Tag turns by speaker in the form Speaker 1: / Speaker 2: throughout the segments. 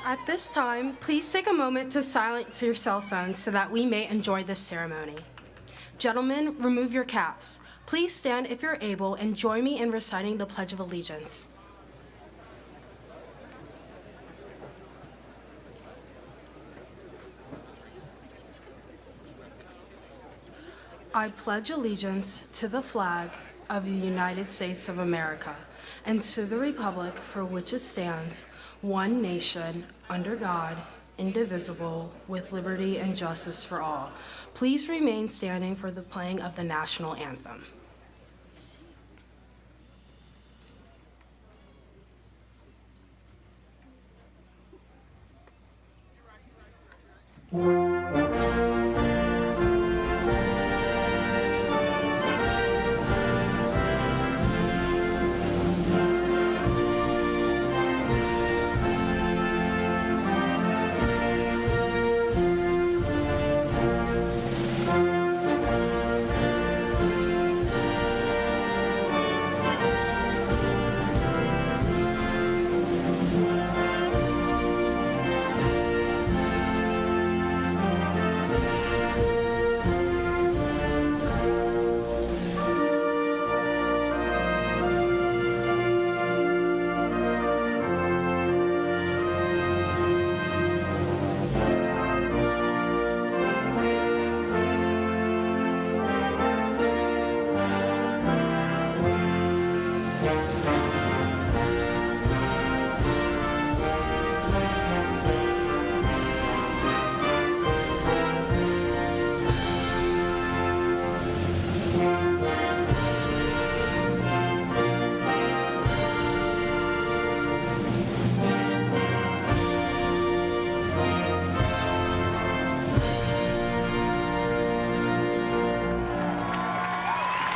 Speaker 1: At this time, please take a moment to silence your cell phones so that we may enjoy this ceremony. Gentlemen, remove your caps. Please stand if you're able and join me in reciting the Pledge of Allegiance. I pledge allegiance to the flag of the United States of America and to the republic for which it stands, one nation, under God, indivisible, with liberty and justice for all. Please remain standing for the playing of the national anthem.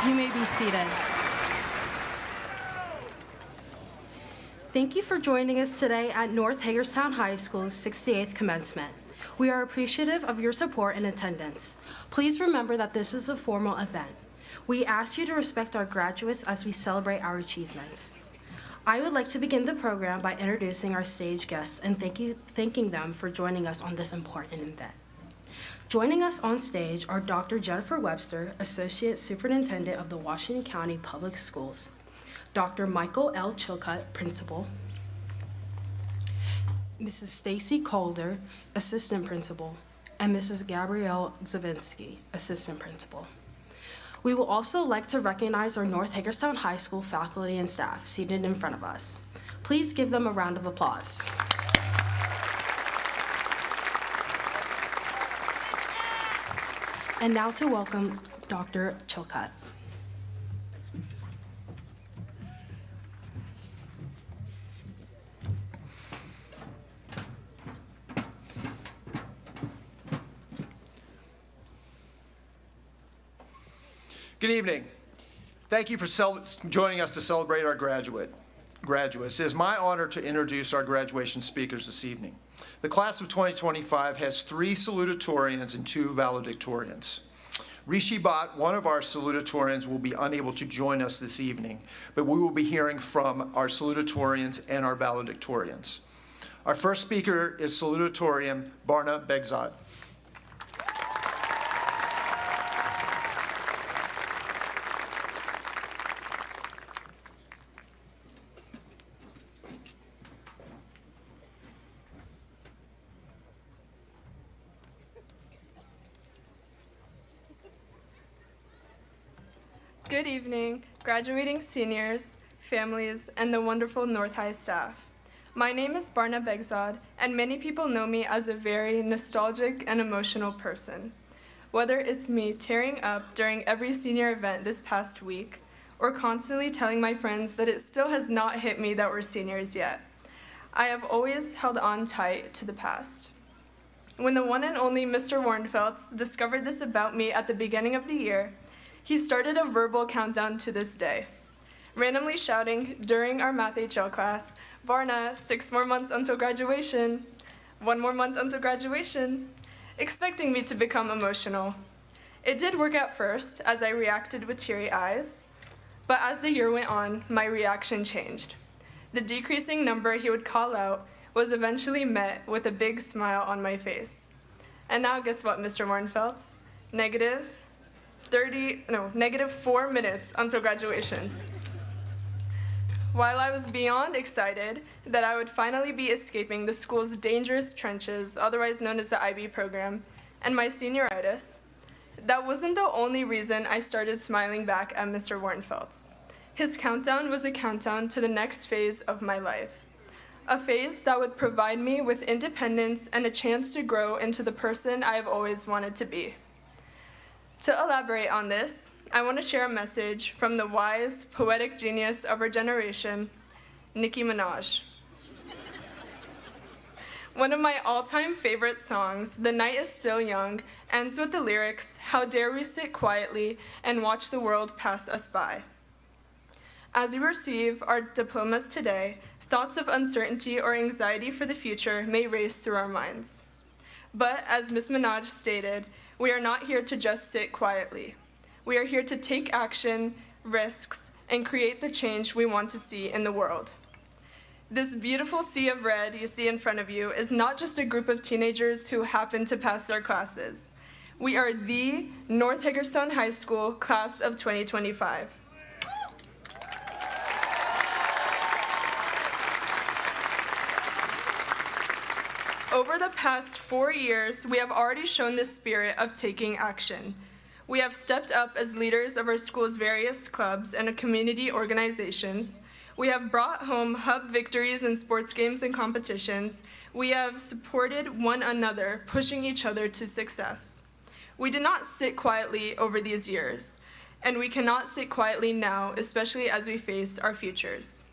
Speaker 1: You may be seated. Thank you for joining us today at North Hagerstown High School's 68th commencement. We are appreciative of your support and attendance. Please remember that this is a formal event. We ask you to respect our graduates as we celebrate our achievements. I would like to begin the program by introducing our stage guests and thanking them for joining us on this important event. Joining us on stage are Dr. Jennifer Webster, Associate Superintendent of the Washington County Public Schools, Dr. Michael L. Chilcutt, Principal, Mrs. Stacy Calder, Assistant Principal, and Mrs. Gabrielle Zavinsky, Assistant Principal. We will also like to recognize our North Hagerstown High School faculty and staff seated in front of us. Please give them a round of applause. And now to welcome Dr. Chilcutt.
Speaker 2: Good evening. Thank you for joining us to celebrate our graduates. It is my honor to introduce our graduation speakers this evening. The class of 2025 has 3 salutatorians and 2 valedictorians. Rishi Bhatt, one of our salutatorians, will be unable to join us this evening, but we will be hearing from our salutatorians and our valedictorians. Our first speaker is Salutatorian Barna Begzad.
Speaker 3: Good evening, graduating seniors, families, and the wonderful North High staff. My name is Barna Begzad, and many people know me as a very nostalgic and emotional person. Whether it's me tearing up during every senior event this past week, or constantly telling my friends that it still has not hit me that we're seniors yet, I have always held on tight to the past. When the one and only Mr. Warnfeltz discovered this about me at the beginning of the year, he started a verbal countdown to this day, randomly shouting during our Math HL class, "Varna, 6 more months until graduation, 1 more month until graduation," expecting me to become emotional. It did work at first, as I reacted with teary eyes, but as the year went on, my reaction changed. The decreasing number he would call out was eventually met with a big smile on my face. And now guess what, Mr. Warnfelds? Negative 4 minutes until graduation. While I was beyond excited that I would finally be escaping the school's dangerous trenches, otherwise known as the IB program, and my senioritis, that wasn't the only reason I started smiling back at Mr. Warnfelds. His countdown was a countdown to the next phase of my life. A phase that would provide me with independence and a chance to grow into the person I have always wanted to be. To elaborate on this, I want to share a message from the wise, poetic genius of our generation, Nicki Minaj. One of my all-time favorite songs, The Night Is Still Young, ends with the lyrics, "How dare we sit quietly and watch the world pass us by." As we receive our diplomas today, thoughts of uncertainty or anxiety for the future may race through our minds. But as Ms. Minaj stated, we are not here to just sit quietly. We are here to take action, risks, and create the change we want to see in the world. This beautiful sea of red you see in front of you is not just a group of teenagers who happen to pass their classes. We are the North Hagerstown High School class of 2025. Over the past 4 years, we have already shown the spirit of taking action. We have stepped up as leaders of our school's various clubs and community organizations. We have brought home hub victories in sports games and competitions. We have supported one another, pushing each other to success. We did not sit quietly over these years, and we cannot sit quietly now, especially as we face our futures.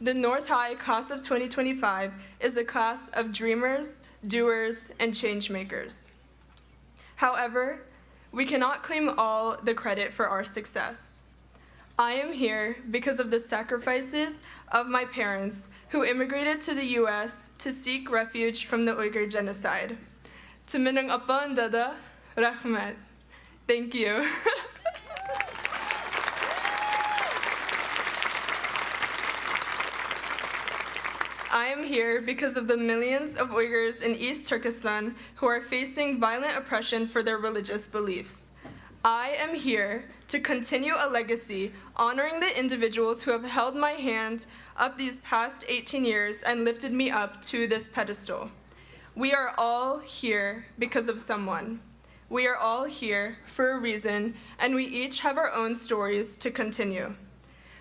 Speaker 3: The North High class of 2025 is a class of dreamers, doers, and change makers. However, we cannot claim all the credit for our success. I am here because of the sacrifices of my parents who immigrated to the US to seek refuge from the Uyghur genocide. To minang apa and dada, rahmat. Thank you. I am here because of the millions of Uyghurs in East Turkestan who are facing violent oppression for their religious beliefs. I am here to continue a legacy honoring the individuals who have held my hand up these past 18 years and lifted me up to this pedestal. We are all here because of someone. We are all here for a reason, and we each have our own stories to continue.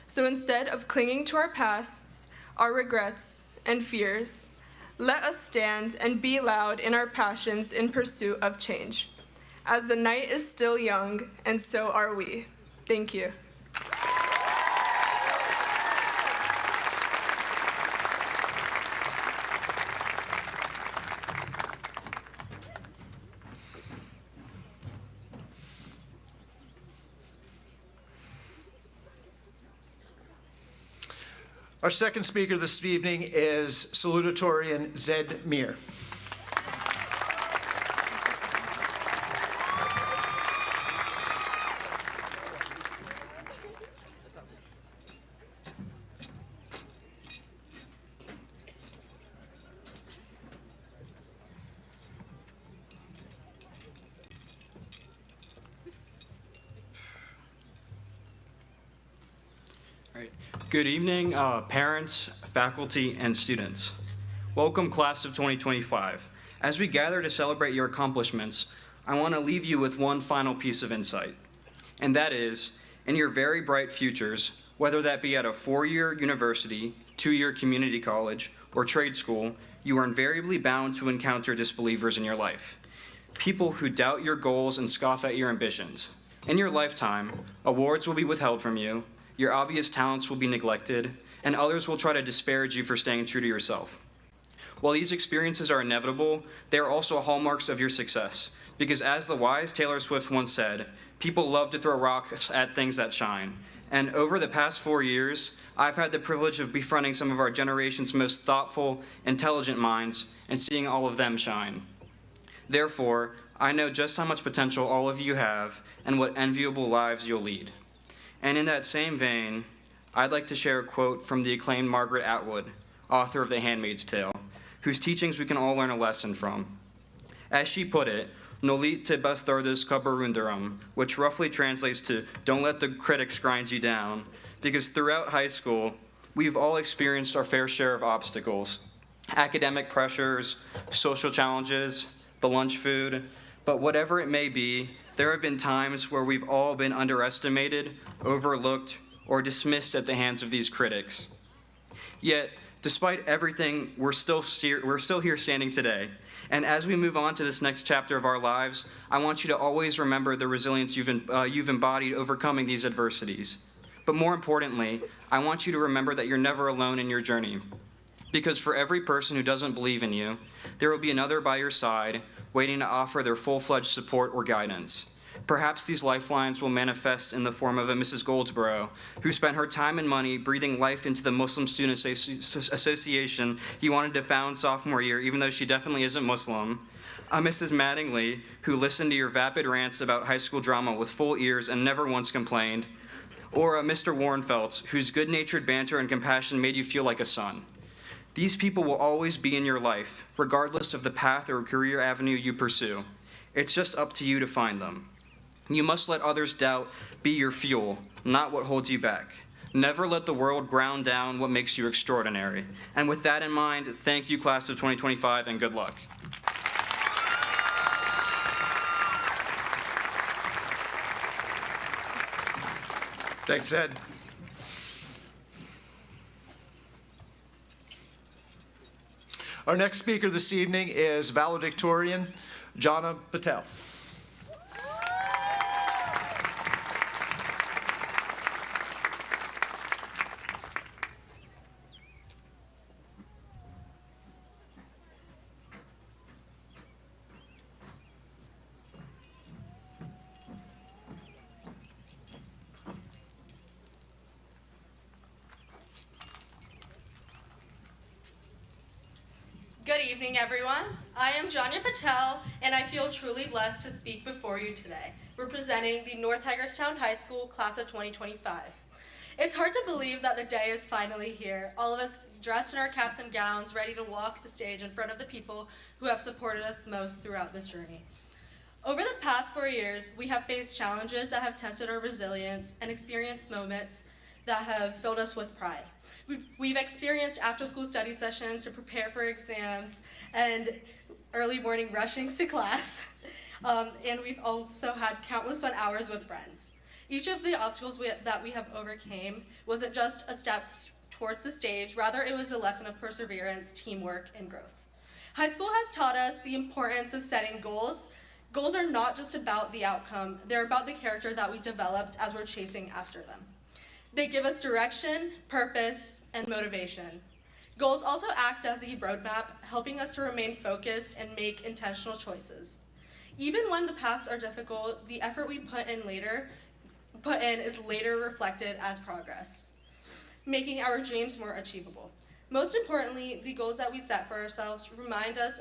Speaker 3: So instead of clinging to our pasts, our regrets, and fears, let us stand and be loud in our passions in pursuit of change. As the night is still young, and so are we. Thank you.
Speaker 2: Our second speaker this evening is Salutatorian Zed Mir.
Speaker 4: Good evening, parents, faculty, and students. Welcome, class of 2025. As we gather to celebrate your accomplishments, I want to leave you with one final piece of insight, and that is, in your very bright futures, whether that be at a 4-year university, 2-year community college, or trade school, you are invariably bound to encounter disbelievers in your life. People who doubt your goals and scoff at your ambitions. In your lifetime, awards will be withheld from you, your obvious talents will be neglected, and others will try to disparage you for staying true to yourself. While these experiences are inevitable, they are also hallmarks of your success, because as the wise Taylor Swift once said, people love to throw rocks at things that shine. And over the past 4 years, I've had the privilege of befriending some of our generation's most thoughtful, intelligent minds, and seeing all of them shine. Therefore, I know just how much potential all of you have, and what enviable lives you'll lead. And in that same vein, I'd like to share a quote from the acclaimed Margaret Atwood, author of The Handmaid's Tale, whose teachings we can all learn a lesson from. As she put it, "Nolit te bastardos kabarundarum," which roughly translates to "don't let the critics grind you down," because throughout high school, we've all experienced our fair share of obstacles, academic pressures, social challenges, the lunch food, but whatever it may be, there have been times where we've all been underestimated, overlooked, or dismissed at the hands of these critics. Yet, despite everything, we're still here standing today. And as we move on to this next chapter of our lives, I want you to always remember the resilience you've embodied overcoming these adversities. But more importantly, I want you to remember that you're never alone in your journey. Because for every person who doesn't believe in you, there will be another by your side, waiting to offer their full-fledged support or guidance. Perhaps these lifelines will manifest in the form of a Mrs. Goldsboro, who spent her time and money breathing life into the Muslim Student Association he wanted to found sophomore year, even though she definitely isn't Muslim. A Mrs. Mattingly, who listened to your vapid rants about high school drama with full ears and never once complained. Or a Mr. Warrenfeldt, whose good-natured banter and compassion made you feel like a son. These people will always be in your life, regardless of the path or career avenue you pursue. It's just up to you to find them. You must let others' doubt be your fuel, not what holds you back. Never let the world ground down what makes you extraordinary. And with that in mind, thank you, class of 2025, and good luck.
Speaker 2: Thanks, Ed. Our next speaker this evening is Valedictorian Jana Patel.
Speaker 5: Good evening, everyone. I am Janya Patel, and I feel truly blessed to speak before you today, representing the North Hagerstown High School class of 2025. It's hard to believe that the day is finally here, all of us dressed in our caps and gowns, ready to walk the stage in front of the people who have supported us most throughout this journey. Over the past 4 years, we have faced challenges that have tested our resilience and experienced moments that have filled us with pride. We've experienced after-school study sessions to prepare for exams and early morning rushings to class, and we've also had countless fun hours with friends. Each of the obstacles that we have overcame wasn't just a step towards the stage, rather it was a lesson of perseverance, teamwork, and growth. High school has taught us the importance of setting goals. Goals are not just about the outcome, they're about the character that we developed as we're chasing after them. They give us direction, purpose, and motivation. Goals also act as a roadmap, helping us to remain focused and make intentional choices. Even when the paths are difficult, the effort we put in is later reflected as progress, making our dreams more achievable. Most importantly, the goals that we set for ourselves remind us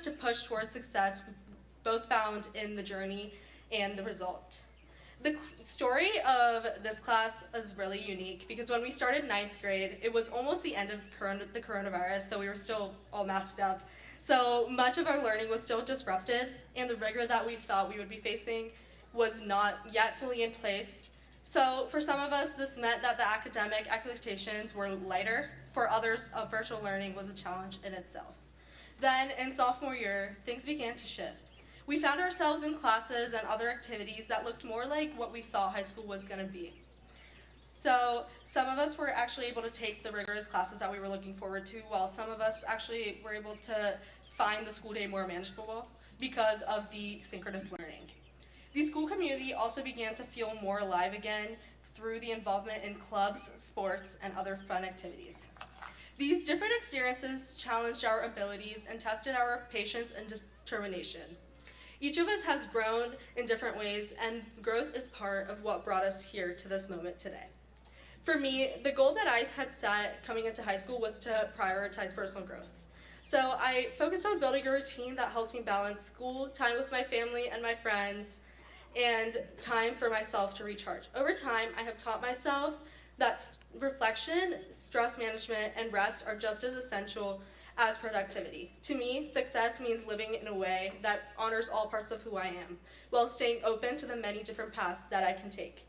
Speaker 5: to push towards success, both found in the journey and the result. The story of this class is really unique because when we started 9th grade, it was almost the end of the coronavirus, so we were still all masked up. So much of our learning was still disrupted, and the rigor that we thought we would be facing was not yet fully in place. So for some of us, this meant that the academic expectations were lighter. For others, virtual learning was a challenge in itself. Then in sophomore year, things began to shift. We found ourselves in classes and other activities that looked more like what we thought high school was going to be. So some of us were actually able to take the rigorous classes that we were looking forward to, while some of us actually were able to find the school day more manageable because of the synchronous learning. The school community also began to feel more alive again through the involvement in clubs, sports, and other fun activities. These different experiences challenged our abilities and tested our patience and determination. Each of us has grown in different ways, and growth is part of what brought us here to this moment today. For me, the goal that I had set coming into high school was to prioritize personal growth. So I focused on building a routine that helped me balance school, time with my family and my friends, and time for myself to recharge. Over time, I have taught myself that reflection, stress management, and rest are just as essential as productivity. To me, success means living in a way that honors all parts of who I am, while staying open to the many different paths that I can take.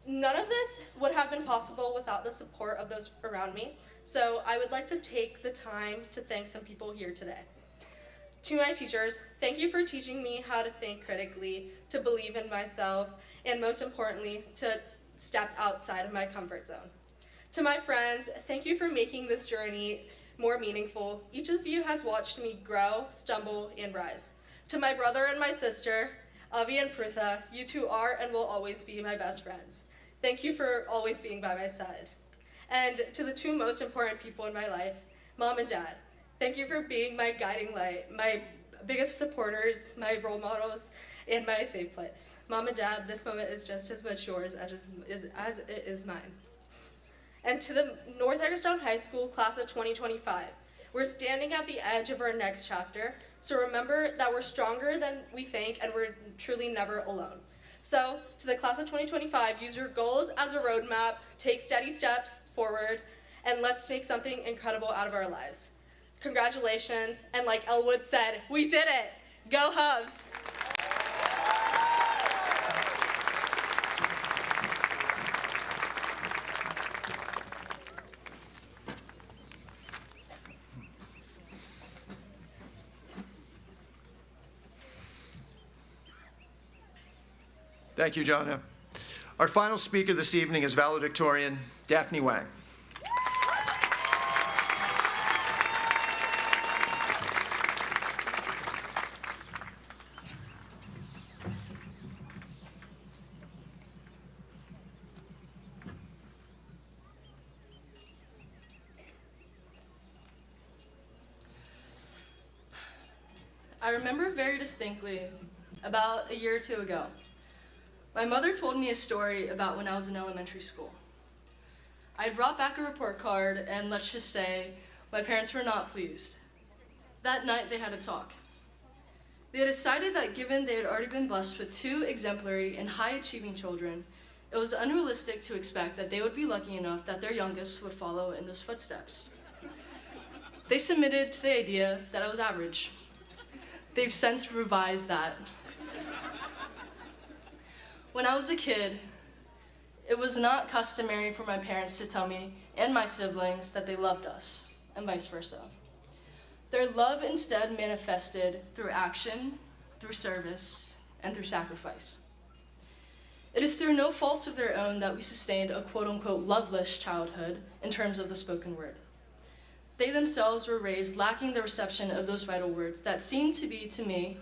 Speaker 5: None of this would have been possible without the support of those around me, so I would like to take the time to thank some people here today. To my teachers, thank you for teaching me how to think critically, to believe in myself, and most importantly, to step outside of my comfort zone. To my friends, thank you for making this journey more meaningful. Each of you has watched me grow, stumble, and rise. To my brother and my sister, Avi and Prutha, you two are and will always be my best friends. Thank you for always being by my side. And to the two most important people in my life, Mom and Dad, thank you for being my guiding light, my biggest supporters, my role models, and my safe place. Mom and Dad, this moment is just as much yours as it is mine. And to the North Hagerstown High School class of 2025, we're standing at the edge of our next chapter, so remember that we're stronger than we think and we're truly never alone. So, to the class of 2025, use your goals as a roadmap, take steady steps forward, and let's make something incredible out of our lives. Congratulations, and like Elwood said, we did it! Go Hubs!
Speaker 2: Thank you, Jonna. Our final speaker this evening is valedictorian Daphne Wang.
Speaker 6: I remember very distinctly about a year or two ago. My mother told me a story about when I was in elementary school. I had brought back a report card, and let's just say my parents were not pleased. That night they had a talk. They had decided that given they had already been blessed with 2 exemplary and high-achieving children, it was unrealistic to expect that they would be lucky enough that their youngest would follow in those footsteps. They submitted to the idea that I was average. They've since revised that. When I was a kid, it was not customary for my parents to tell me and my siblings that they loved us, and vice versa. Their love instead manifested through action, through service, and through sacrifice. It is through no fault of their own that we sustained a quote-unquote loveless childhood in terms of the spoken word. They themselves were raised lacking the reception of those vital words that seemed to be, to me,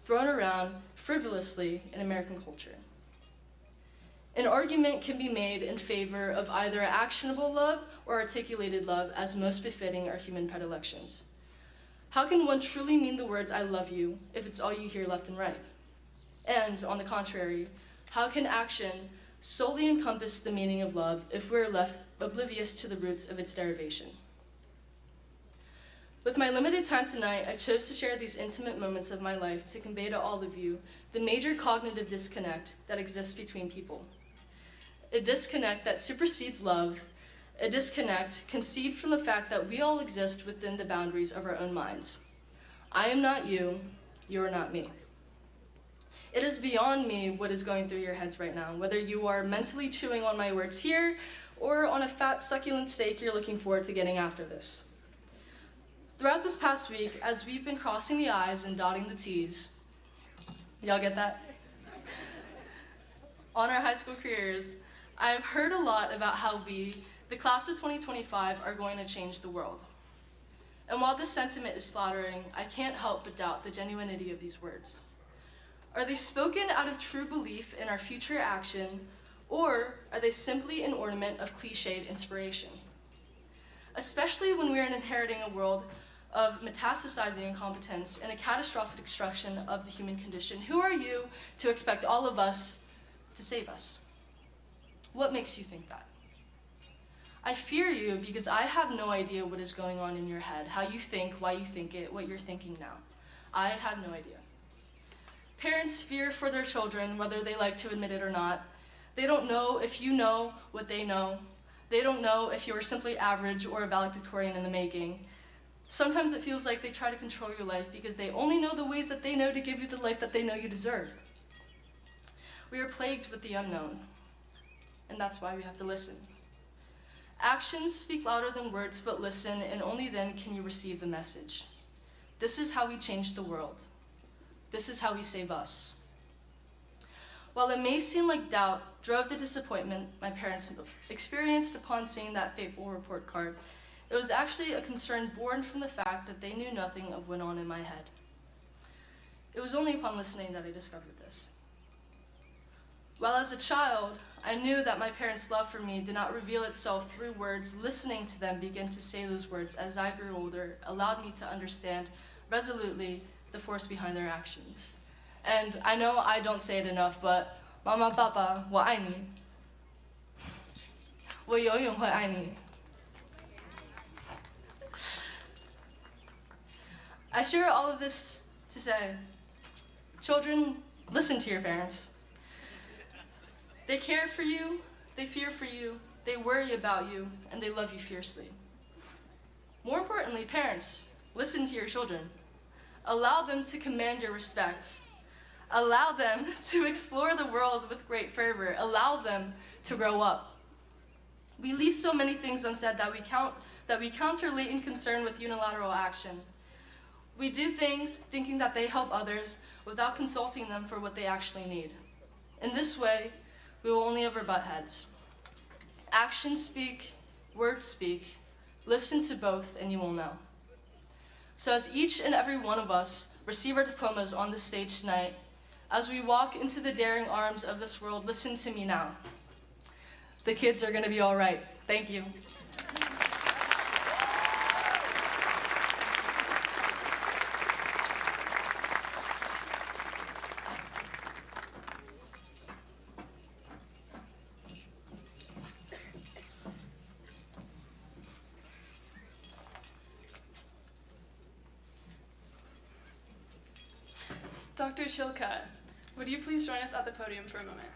Speaker 6: thrown around frivolously in American culture. An argument can be made in favor of either actionable love or articulated love as most befitting our human predilections. How can one truly mean the words "I love you" if it's all you hear left and right? And, on the contrary, how can action solely encompass the meaning of love if we're left oblivious to the roots of its derivation? With my limited time tonight, I chose to share these intimate moments of my life to convey to all of you the major cognitive disconnect that exists between people. A disconnect that supersedes love, a disconnect conceived from the fact that we all exist within the boundaries of our own minds. I am not you, you are not me. It is beyond me what is going through your heads right now, whether you are mentally chewing on my words here or on a fat, succulent steak you're looking forward to getting after this. Throughout this past week, as we've been crossing the I's and dotting the T's, y'all get that? On our high school careers, I've heard a lot about how we, the class of 2025, are going to change the world. And while this sentiment is flattering, I can't help but doubt the genuinity of these words. Are they spoken out of true belief in our future action, or are they simply an ornament of cliched inspiration? Especially when we are inheriting a world of metastasizing incompetence and a catastrophic destruction of the human condition. Who are you to expect all of us to save us? What makes you think that? I fear you because I have no idea what is going on in your head, how you think, why you think it, what you're thinking now. I have no idea. Parents fear for their children, whether they like to admit it or not. They don't know if you know what they know. They don't know if you are simply average or a valedictorian in the making. Sometimes it feels like they try to control your life because they only know the ways that they know to give you the life that they know you deserve. We are plagued with the unknown, and that's why we have to listen. Actions speak louder than words, but listen, and only then can you receive the message. This is how we change the world. This is how we save us. While it may seem like doubt drove the disappointment my parents experienced upon seeing that fateful report card, it was actually a concern born from the fact that they knew nothing of what went on in my head. It was only upon listening that I discovered this. While as a child, I knew that my parents' love for me did not reveal itself through words, listening to them begin to say those words as I grew older allowed me to understand resolutely the force behind their actions. And I know I don't say it enough, but Mama, Papa, 我爱你. 我永远会爱你. I share all of this to say, children, listen to your parents. They care for you, they fear for you, they worry about you, and they love you fiercely. More importantly, parents, listen to your children. Allow them to command your respect. Allow them to explore the world with great fervor. Allow them to grow up. We leave so many things unsaid that we counter latent concern with unilateral action. We do things thinking that they help others without consulting them for what they actually need. In this way, we will only ever butt heads. Actions speak, words speak. Listen to both and you will know. So as each and every one of us receive our diplomas on this stage tonight, as we walk into the daring arms of this world, listen to me now. The kids are gonna be all right. Thank you.
Speaker 7: Dr. Shilka, would you please join us at the podium for a moment?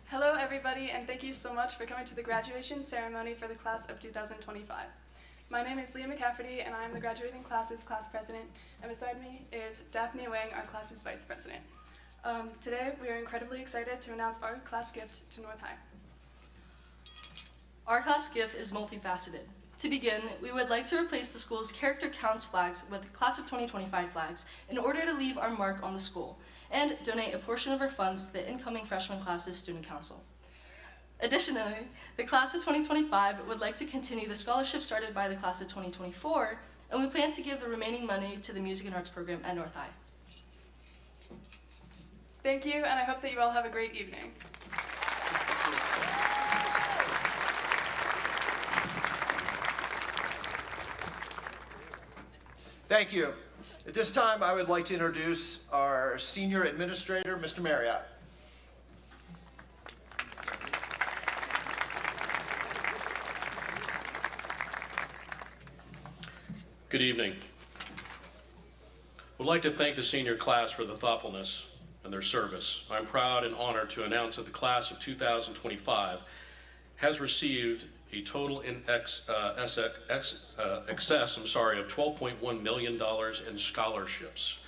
Speaker 7: Hello, everybody, and thank you so much for coming to the graduation ceremony for the class of 2025. My name is Leah McCafferty, and I am the graduating class's class president, and beside me is Daphne Wang, our class's vice president. Today, we are incredibly excited to announce our class gift to North High.
Speaker 6: Our class gift is multifaceted. To begin, we would like to replace the school's character counts flags with class of 2025 flags in order to leave our mark on the school and donate a portion of our funds to the incoming freshman class's student council. Additionally, the class of 2025 would like to continue the scholarship started by the class of 2024, and we plan to give the remaining money to the music and arts program at North High.
Speaker 7: Thank you, and I hope that you all have a great evening.
Speaker 2: Thank you. At this time, I would like to introduce our senior administrator, Mr. Marriott.
Speaker 8: Good evening. I would like to thank the senior class for the thoughtfulness and their service. I'm proud and honored to announce that the class of 2025 has received a total in excess of $12.1 million in scholarships.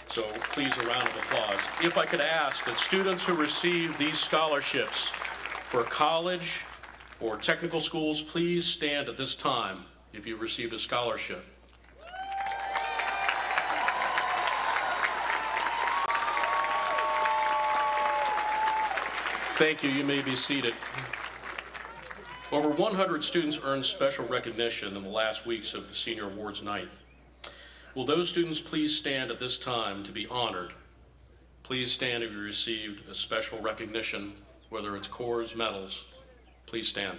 Speaker 8: So please, a round of applause. If I could ask that students who receive these scholarships for college or technical schools, please stand at this time if you've received a scholarship. Thank you. You may be seated. Over 100 students earned special recognition in the last weeks of the Senior Awards night. Will those students please stand at this time to be honored? Please stand if you received a special recognition, whether it's corps, medals. Please stand.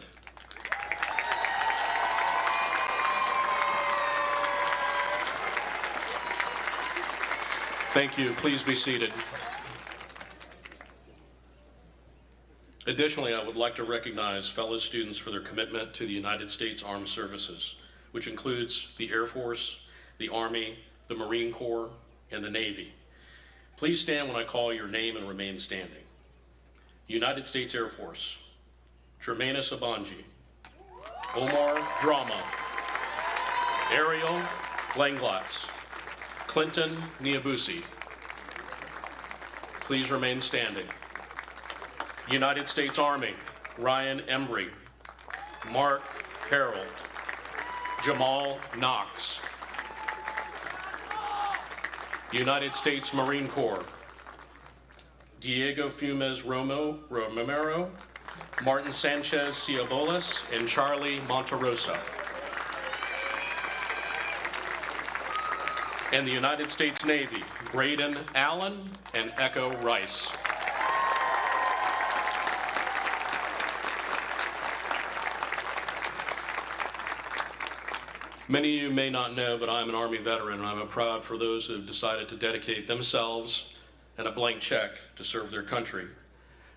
Speaker 8: Thank you. Please be seated. Additionally, I would like to recognize fellow students for their commitment to the United States Armed Services, which includes the Air Force, the Army, the Marine Corps, and the Navy. Please stand when I call your name and remain standing. United States Air Force, Jermaine Abanji, Omar Drama, Ariel Langlotz, Clinton Niabusi. Please remain standing. United States Army, Ryan Embry, Mark Harold, Jamal Knox. United States Marine Corps, Diego Fumes Romero, Martin Sanchez Ciabolas, and Charlie Monterosa. And the United States Navy, Braden Allen and Echo Rice. Many of you may not know, but I'm an Army veteran, and I'm proud for those who have decided to dedicate themselves and a blank check to serve their country.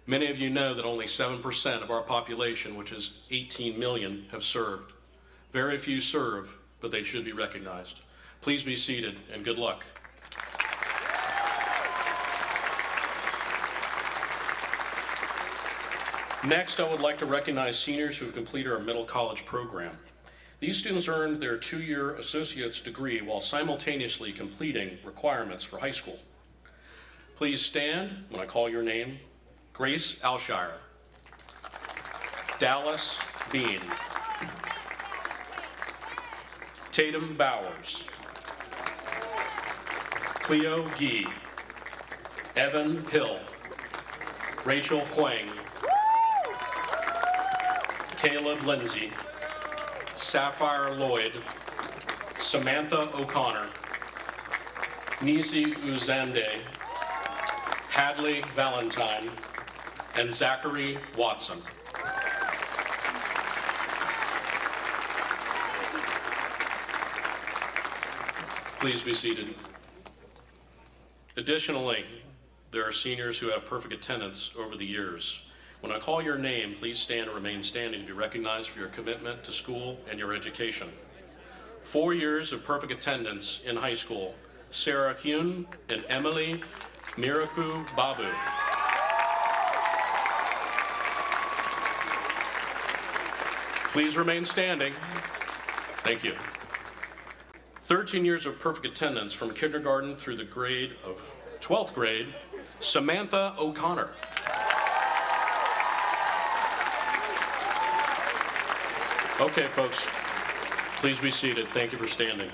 Speaker 8: Many of you know that only 7% of our population, which is 18 million, have served. Very few serve, but they should be recognized. Please be seated, and good luck. Next, I would like to recognize seniors who have completed our middle college program. These students earned their 2-year associate's degree while simultaneously completing requirements for high school. Please stand when I call your name. Grace Alshire, Dallas Bean, Tatum Bowers, Cleo Gee, Evan Hill, Rachel Huang, Caleb Lindsay, Sapphire Lloyd, Samantha O'Connor, Nisi Uzande, Hadley Valentine, and Zachary Watson. Please be seated. Additionally, there are seniors who have perfect attendance over the years. When I call your name, please stand and remain standing to be recognized for your commitment to school and your education. 4 years of perfect attendance in high school, Sarah Hyun and Emily Miraku Babu. Please remain standing. Thank you. 13 years of perfect attendance from kindergarten through the grade of 12th grade, Samantha O'Connor. Okay, folks, please be seated. Thank you for standing.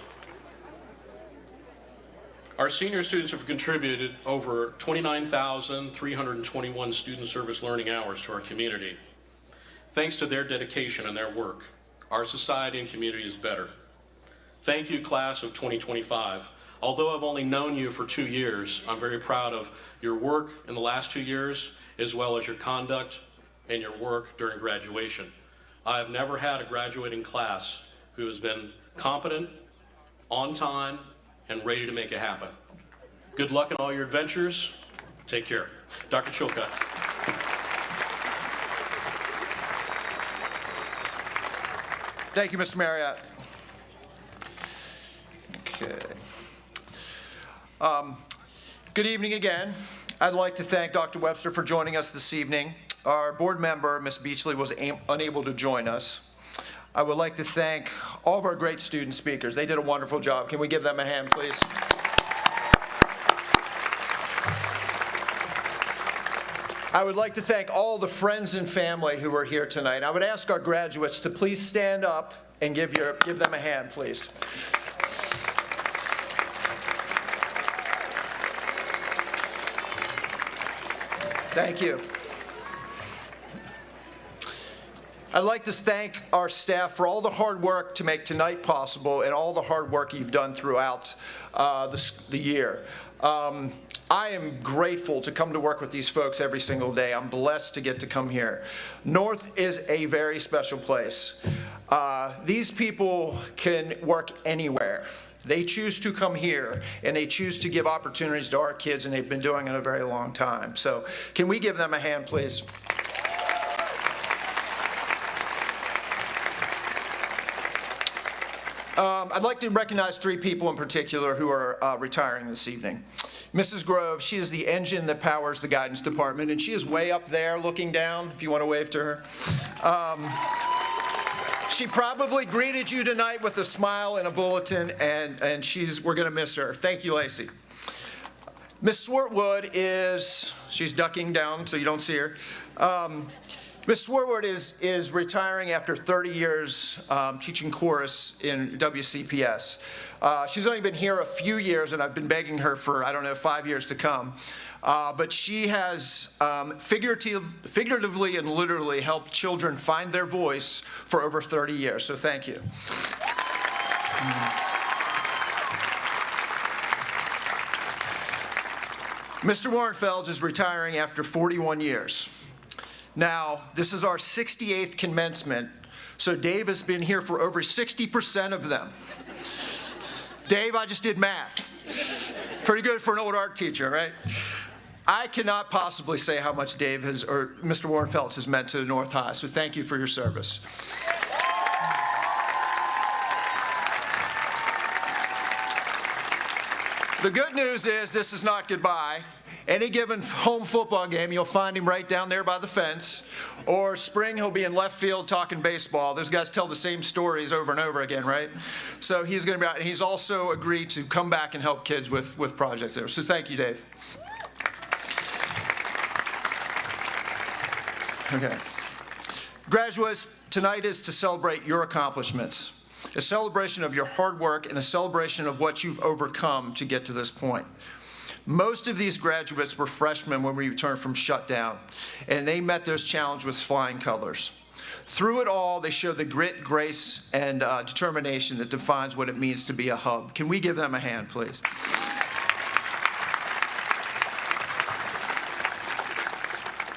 Speaker 8: Our senior students have contributed over 29,321 student service learning hours to our community. Thanks to their dedication and their work, our society and community is better. Thank you, class of 2025. Although I've only known you for 2 years, I'm very proud of your work in the last 2 years, as well as your conduct and your work during graduation. I have never had a graduating class who has been competent, on time, and ready to make it happen. Good luck in all your adventures. Take care. Dr. Chilcutt.
Speaker 2: Thank you, Mr. Marriott. Okay. Good evening again. I'd like to thank Dr. Webster for joining us this evening. Our board member, Ms. Beachley, was unable to join us. I would like to thank all of our great student speakers. They did a wonderful job. Can we give them a hand, please? I would like to thank all the friends and family who are here tonight. I would ask our graduates to please stand up and give them a hand, please. Thank you. I'd like to thank our staff for all the hard work to make tonight possible and all the hard work you've done throughout the year. I am grateful to come to work with these folks every single day. I'm blessed to get to come here. North is a very special place. These people can work anywhere. They choose to come here, and they choose to give opportunities to our kids, and they've been doing it a very long time. So can we give them a hand, please? I'd like to recognize 3 people in particular who are retiring this evening. Mrs. Grove, she is the engine that powers the guidance department, and she is way up there looking down, if you want to wave to her. She probably greeted you tonight with a smile and a bulletin, and we're going to miss her. Thank you, Lacey. Miss Swartwood she's ducking down so you don't see her. Miss Swartwood is retiring after 30 years teaching chorus in WCPS. She's only been here a few years, and I've been begging her for, 5 years to come. But she has figuratively and literally helped children find their voice for over 30 years, so thank you. Mr. Warrenfeld is retiring after 41 years. Now, this is our 68th commencement, so Dave has been here for over 60% of them. Dave, I just did math. Pretty good for an old art teacher, right? I cannot possibly say how much Dave or Mr. Warrenfeld has meant to North High, so thank you for your service. The good news is this is not goodbye. Any given home football game, you'll find him right down there by the fence. Or spring, he'll be in left field talking baseball. Those guys tell the same stories over and over again, right? So he's going to be out. And he's also agreed to come back and help kids with projects there. So thank you, Dave. Okay. Graduates, tonight is to celebrate your accomplishments. A celebration of your hard work and a celebration of what you've overcome to get to this point. Most of these graduates were freshmen when we returned from shutdown, and they met those challenges with flying colors. Through it all, they showed the grit, grace, and determination that defines what it means to be a hub. Can we give them a hand, please?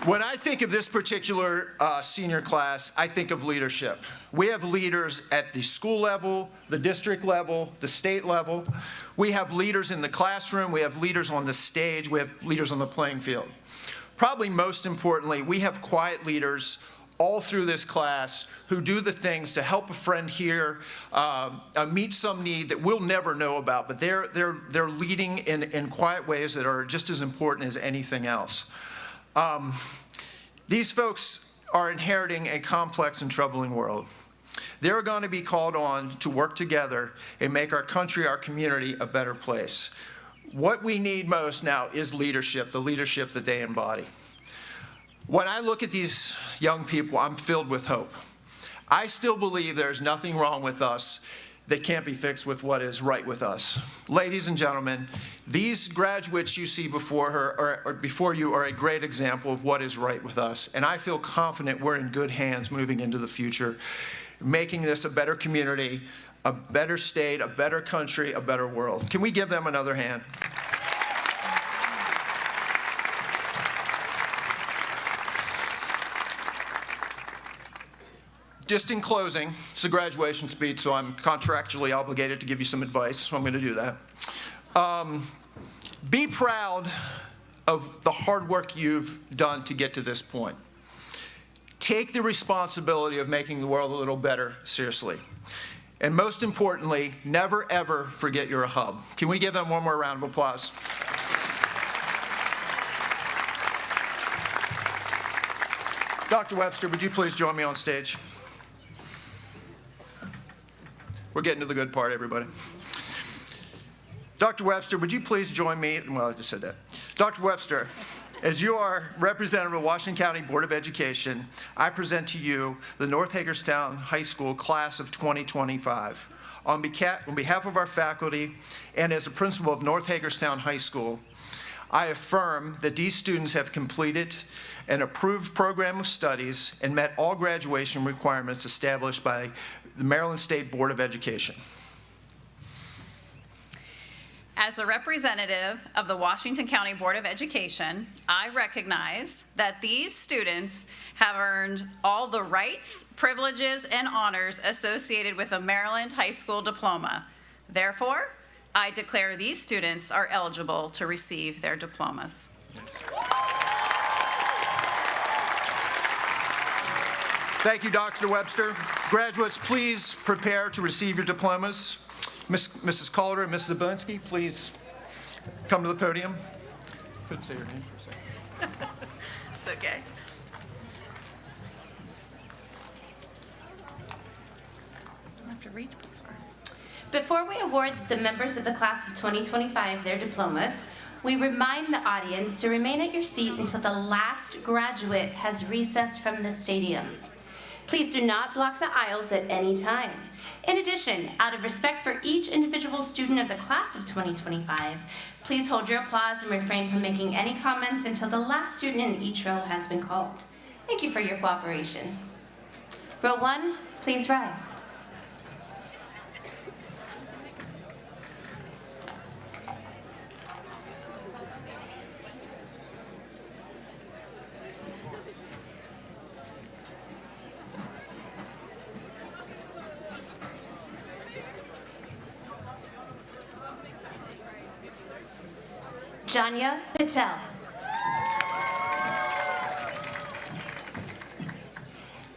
Speaker 2: When I think of this particular senior class, I think of leadership. We have leaders at the school level, the district level, the state level. We have leaders in the classroom. We have leaders on the stage. We have leaders on the playing field. Probably most importantly, we have quiet leaders all through this class who do the things to help a friend here, meet some need that we'll never know about, but they're leading in quiet ways that are just as important as anything else. These folks are inheriting a complex and troubling world. They're going to be called on to work together and make our country, our community, a better place. What we need most now is leadership, the leadership that they embody. When I look at these young people, I'm filled with hope. I still believe there's nothing wrong with us that can't be fixed with what is right with us. Ladies and gentlemen, these graduates you see before you are a great example of what is right with us, and I feel confident we're in good hands moving into the future, making this a better community, a better state, a better country, a better world. Can we give them another hand? Just in closing, it's a graduation speech, so I'm contractually obligated to give you some advice, so I'm going to do that. Be proud of the hard work you've done to get to this point. Take the responsibility of making the world a little better seriously. And most importantly, never ever forget you're a hub. Can we give them one more round of applause? Dr. Webster, would you please join me on stage? We're getting to the good part, everybody. Dr. Webster, would you please join me? Well, I just said that. Dr. Webster, as you are representative of the Washington County Board of Education, I present to you the North Hagerstown High School class of 2025. On behalf of our faculty and as a principal of North Hagerstown High School, I affirm that these students have completed an approved program of studies and met all graduation requirements established by the Maryland State Board of Education.
Speaker 9: As a representative of the Washington County Board of Education, I recognize that these students have earned all the rights, privileges, and honors associated with a Maryland high school diploma. Therefore, I declare these students are eligible to receive their diplomas.
Speaker 2: Thank you, Dr. Webster. Graduates, please prepare to receive your diplomas. Mrs. Calder and Mrs. Zabinsky, please come to the podium? Couldn't say your name for a second.
Speaker 10: It's okay. Don't have to reach before.
Speaker 11: Before we award the members of the class of 2025 their diplomas, we remind the audience to remain at your seat until the last graduate has recessed from the stadium. Please do not block the aisles at any time. In addition, out of respect for each individual student of the class of 2025, please hold your applause and refrain from making any comments until the last student in each row has been called. Thank you for your cooperation. Row 1, please rise. Janya Patel.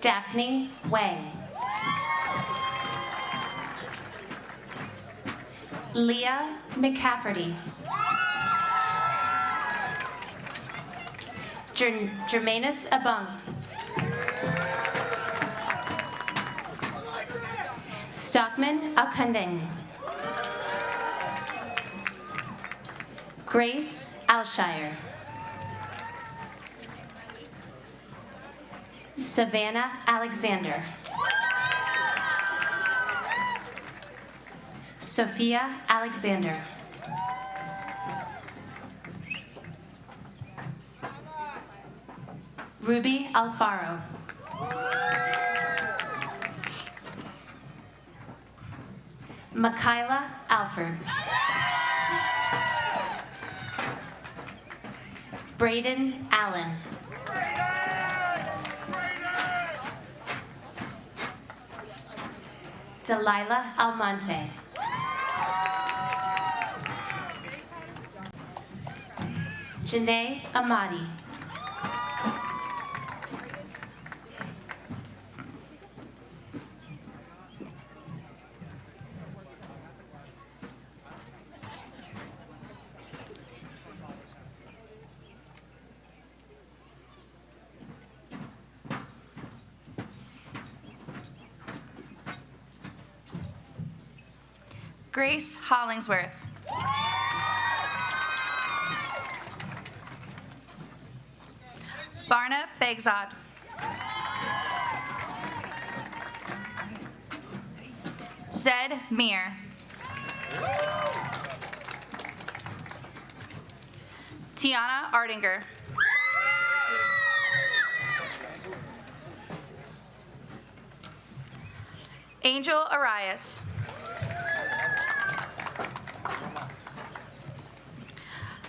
Speaker 11: Daphne Wang. Leah McCafferty. Germanus Abung. Stockman Akundeng. Grace Alshire. Savannah Alexander. Sophia Alexander. Ruby Alfaro. Makayla Alford. Braden Allen. Delilah Almonte. Janae Amadi.
Speaker 10: Grace Hollingsworth. Barna Begzad. Zed Mir. Tiana Ardinger. Angel Arias.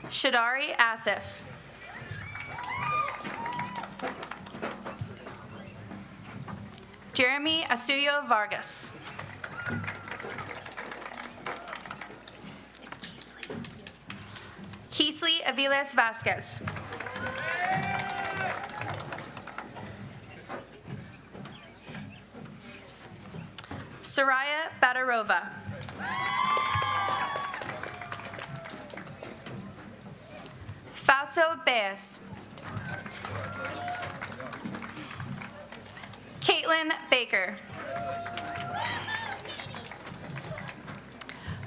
Speaker 10: Shadari Asif. Jeremy Astudio Vargas. Keesley Aviles Vasquez. Soraya Badarova. Fausto Baez. Caitlin Baker.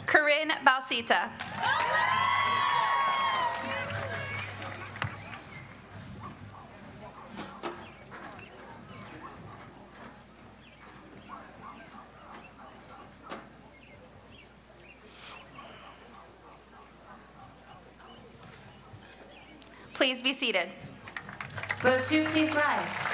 Speaker 10: Corinne Balsita. Please be seated.
Speaker 11: Row 2, please rise.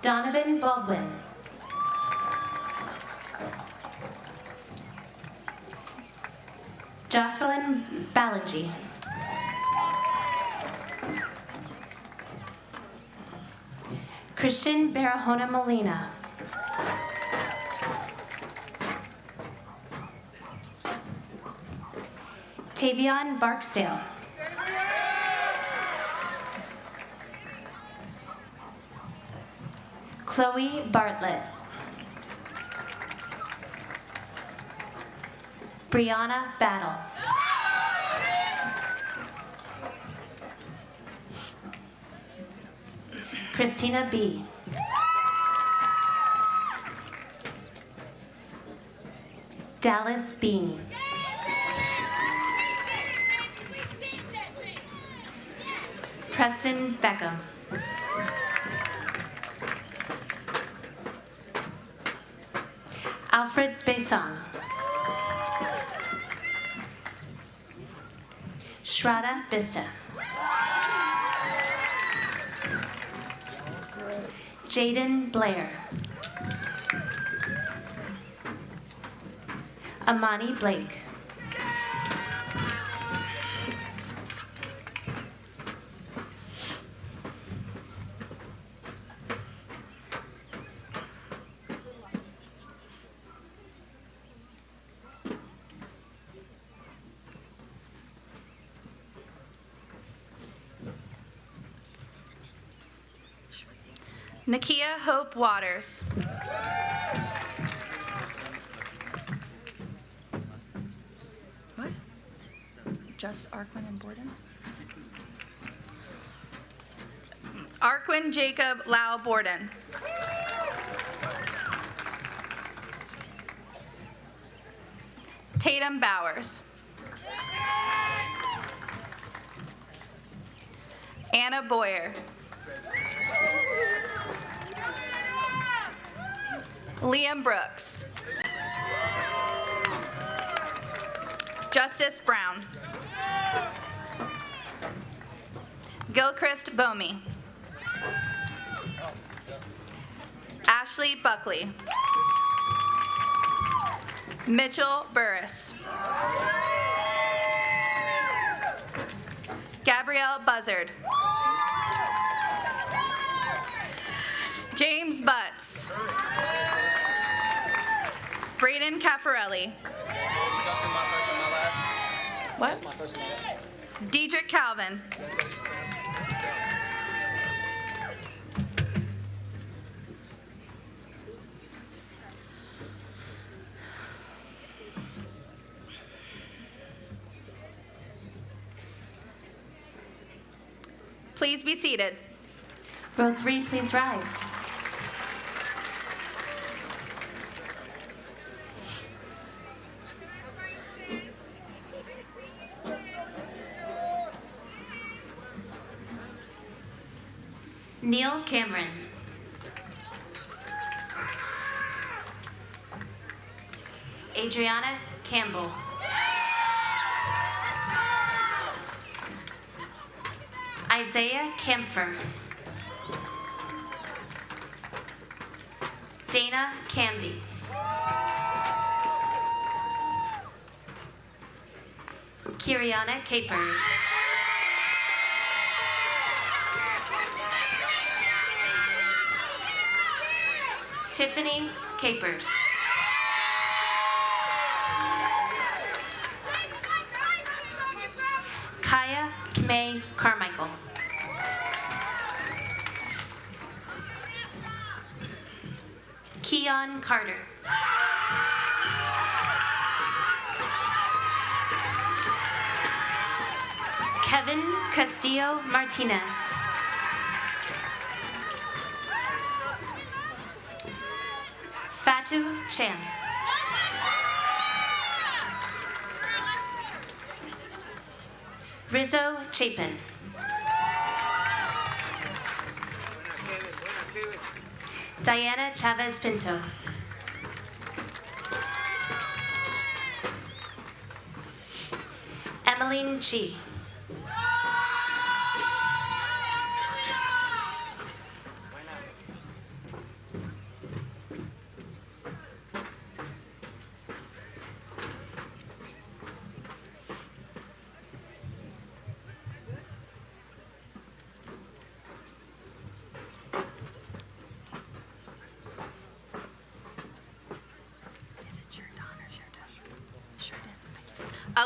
Speaker 11: Donovan Baldwin. Jocelyn Balaji. Christian Barahona Molina. Tavion Barksdale. Chloe Bartlett. Brianna Battle. Christina B. Dallas Bean. Preston Beckham. Alfred Besson. Shraddha Bista. Jaden Blair. Amani Blake.
Speaker 10: Nakia Hope Waters.
Speaker 12: What? Just Arkman and Borden?
Speaker 10: Arquin Jacob Lau Borden. Tatum Bowers. Anna Boyer. Liam Brooks. Justice Brown. Gilchrist Bomey. Ashley Buckley. Mitchell Burris. Gabrielle Buzzard. James Butts. Braden Caffarelli. What? Diedrich Calvin. Please be seated.
Speaker 11: Row 3, please rise. Neil Cameron. Adriana Campbell. Isaiah Camphor. Dana Camby. Kiriana Capers. Tiffany Capers. Kaya May Carmichael. Keon Carter. Kevin Castillo Martinez. Fatu Chan. Rizzo Chapin. Diana Chavez Pinto. Emmeline Chi.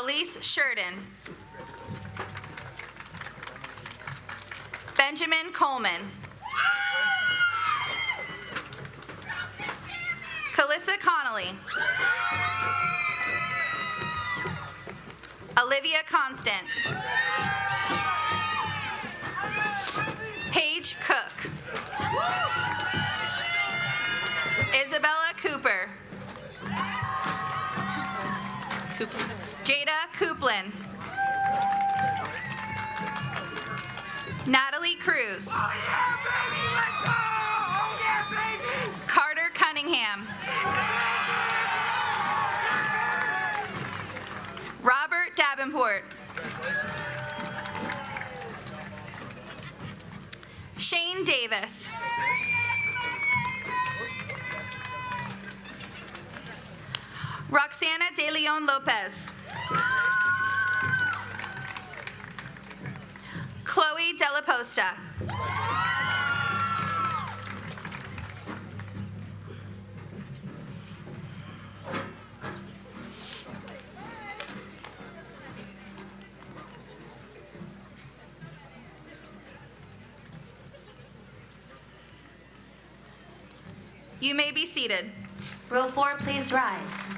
Speaker 10: Elise Sheridan. Benjamin Coleman. Calissa Connolly. Olivia Constant. Paige Cook. Isabella Cooper. Jada Couplin. Natalie Cruz. Carter Cunningham. Robert Davenport. Shane Davis. Roxana De Leon Lopez. Chloe Della Posta. You may be seated.
Speaker 11: Row 4, please rise.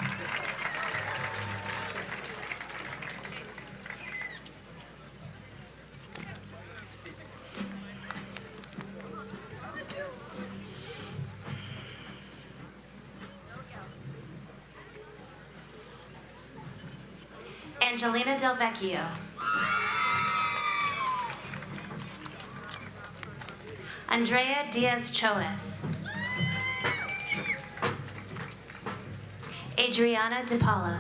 Speaker 11: Angelina Del Vecchio. Andrea Diaz Choas. Adriana De Paula.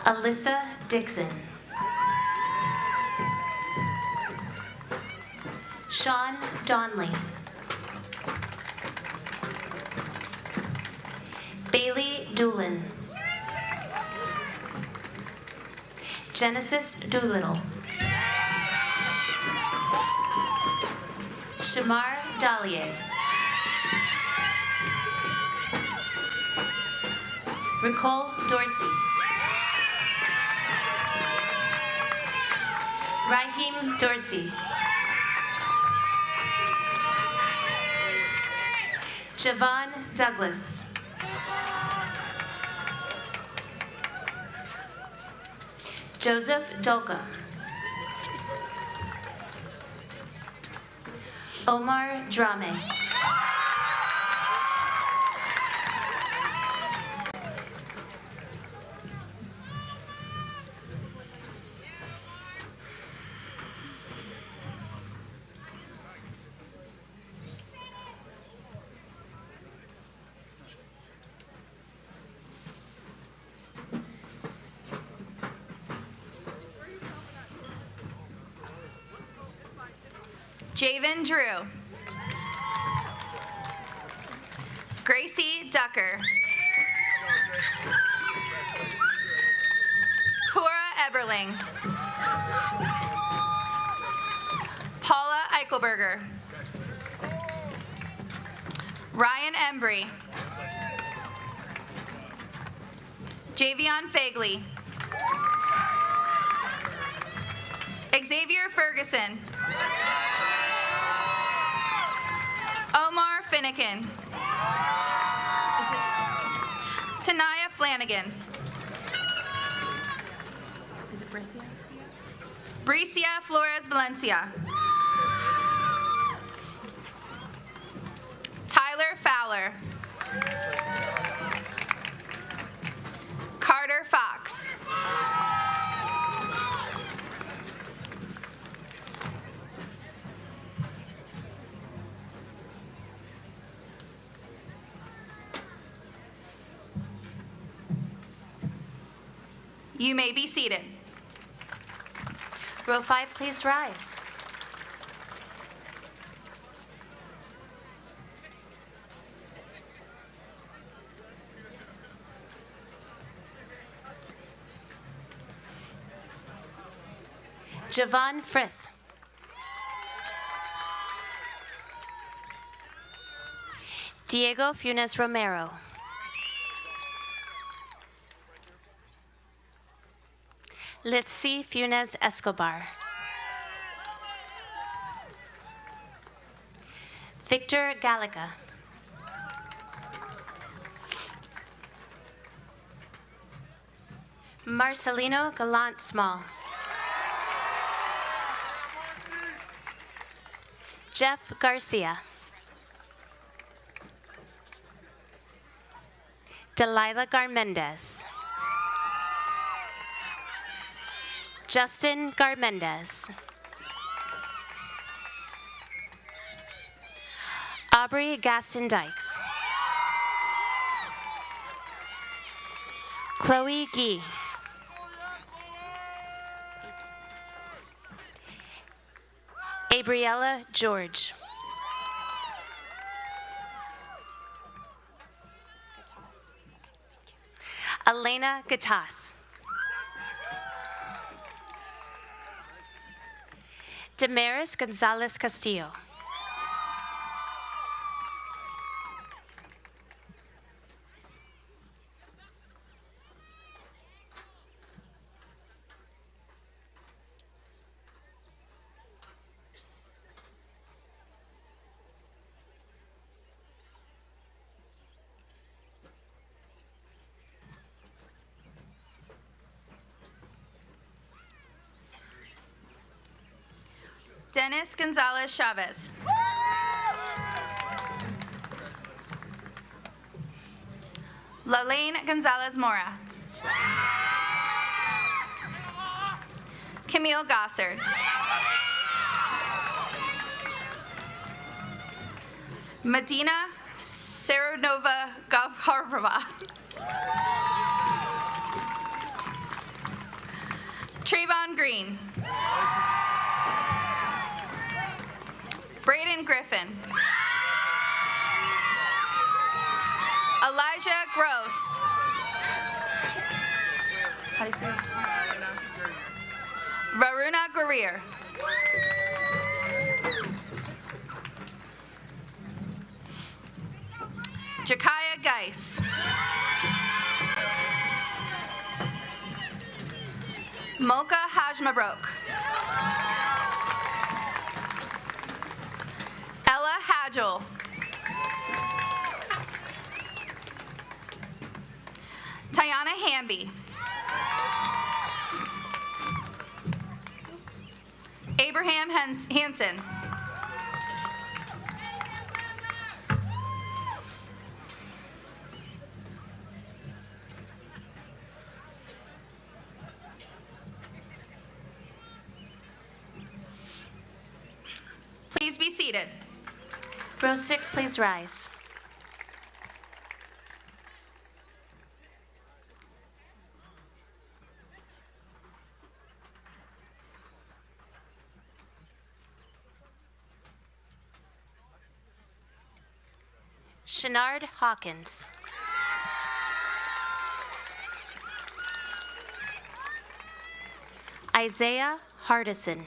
Speaker 11: Alyssa Dixon. Sean Donley. Bailey Doolin. Genesis Doolittle. Shamar Dalier. Nicole Dorsey. Raheem Dorsey. Javon Douglas. Joseph Dolka. Omar Drame.
Speaker 10: Javen Drew. Gracie Ducker. Tora Eberling. Paula Eichelberger. Ryan Embry. Javion Fagley. Xavier Ferguson. Omar Finnegan. Tanaya Flanagan.
Speaker 12: Is it Bricia?
Speaker 10: Bricia Flores Valencia. Tyler Fowler. Carter Fox. You may be seated.
Speaker 11: Row 5, please rise. Javon Frith. Diego Funes Romero. Litsi Funes Escobar. Victor Gallagher. Marcelino Gallant Small. Jeff Garcia. Delilah Garmendez. Justin Garmendez. Aubrey Gaston Dykes. Chloe Gee. Abriella George. Elena Gatas. Damaris Gonzalez Castillo.
Speaker 10: Dennis Gonzalez Chavez. Lalaine Gonzalez Mora. Camille Gossard. Medina Serenova Gavharova. Trayvon Green. Braden Griffin. Elijah Gross. How do you say it? Varuna Guerrier. Jakaya Geis. Mocha Hajmabrok. Ella Hadgel. Tiana Hamby. Abraham Hansen. Please be seated.
Speaker 11: Row 6, please rise. Shenard Hawkins. Isaiah Hardison.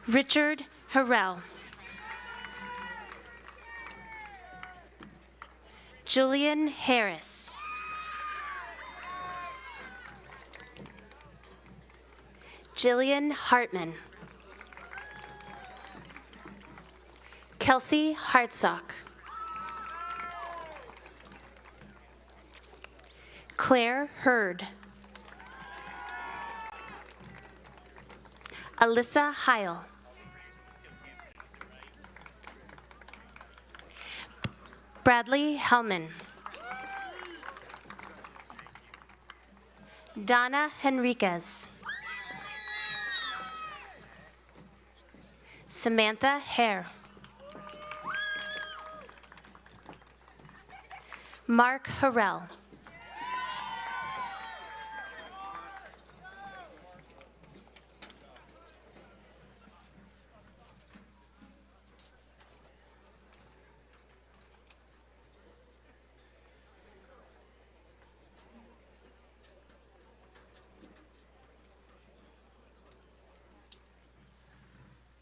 Speaker 11: Richard Harrell. Julian Harris. Jillian Hartman. Kelsey Hartsock. Claire Hurd. Alyssa Heil. Bradley Hellman. Donna Henriquez. Samantha Hare. Mark Harrell.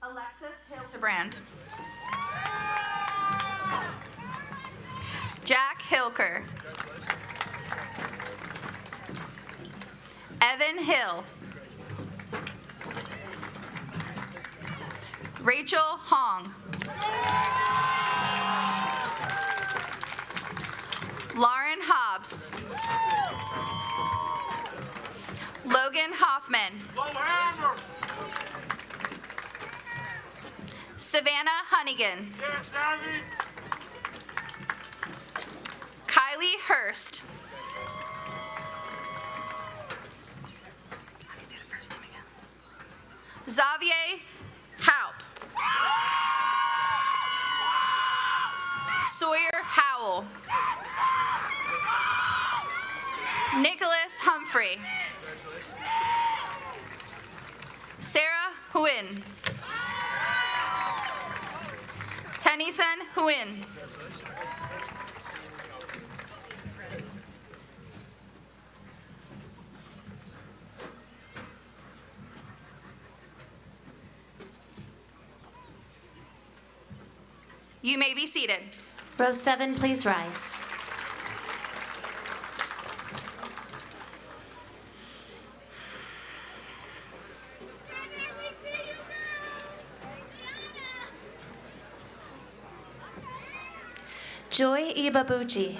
Speaker 10: Alexis Hildebrand. Jack Hilker. Evan Hill. Rachel Hong. Lauren Hobbs. Logan Hoffman. Savannah Hunnigan. Kylie Hurst. How do you say the first name again? Xavier Haup. Sawyer Howell. Nicholas Humphrey. Sarah Huyn. Tennyson Huyn. You may be seated.
Speaker 11: Row 7, please rise. Joy Ibabuchi.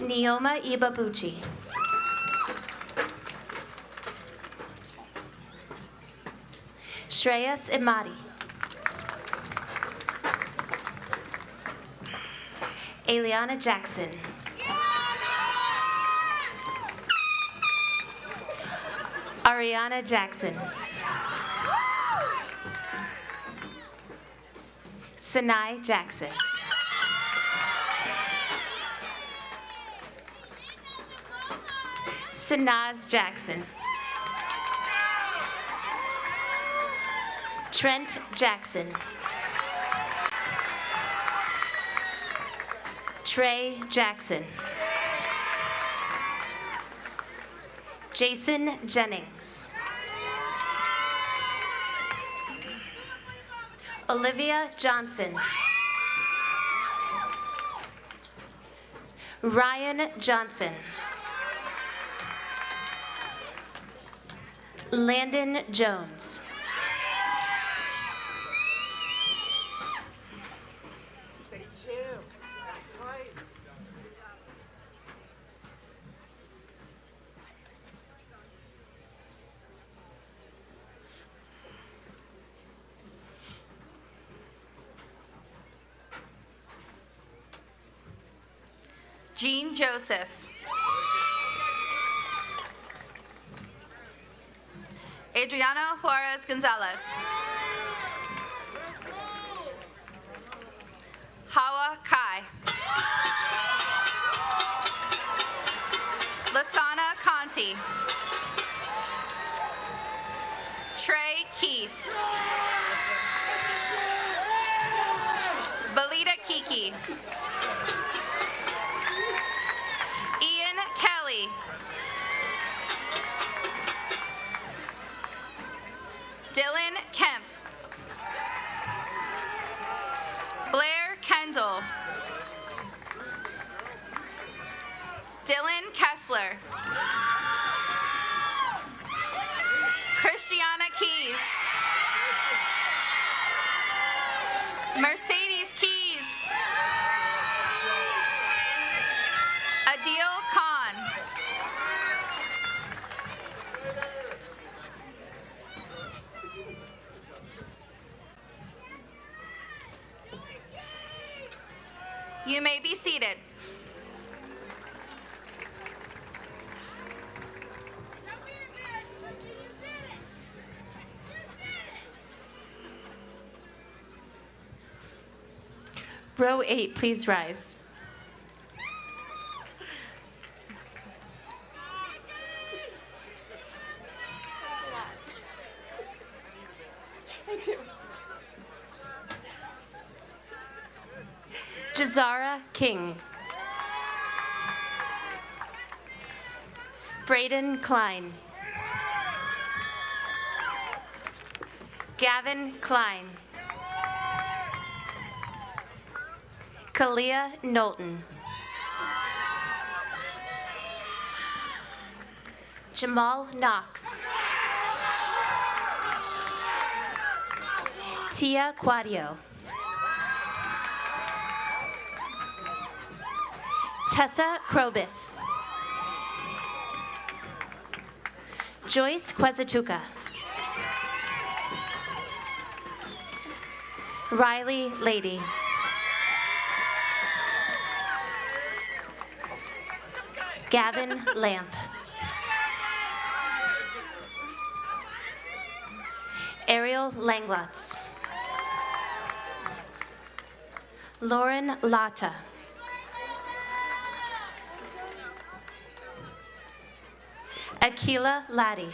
Speaker 11: Neoma Ibabuchi. Shreyas Imadi. Eliana Jackson. Ariana Jackson. Sinai Jackson. Sanaz Jackson. Trent Jackson. Trey Jackson. Jason Jennings. Olivia Johnson. Ryan Johnson. Landon Jones.
Speaker 10: Jean Joseph. Adriana Juarez Gonzalez. Hawa Kai. Lasana Conti. Trey Keith. Belita Kiki. Ian Kelly. Dylan Kemp. Blair Kendall. Dylan Kessler. Christiana Keys. Mercedes Keys. Adil Khan. You may be seated.
Speaker 11: Row 8, please rise. Jazara King. Braden Klein. Gavin Klein. Kalia Knowlton. Jamal Knox. Tia Quadio. Tessa Krobith. Joyce Quezatuka. Riley Lady. Gavin Lamp. Ariel Langlotz. Lauren Lata. Akila Laddie.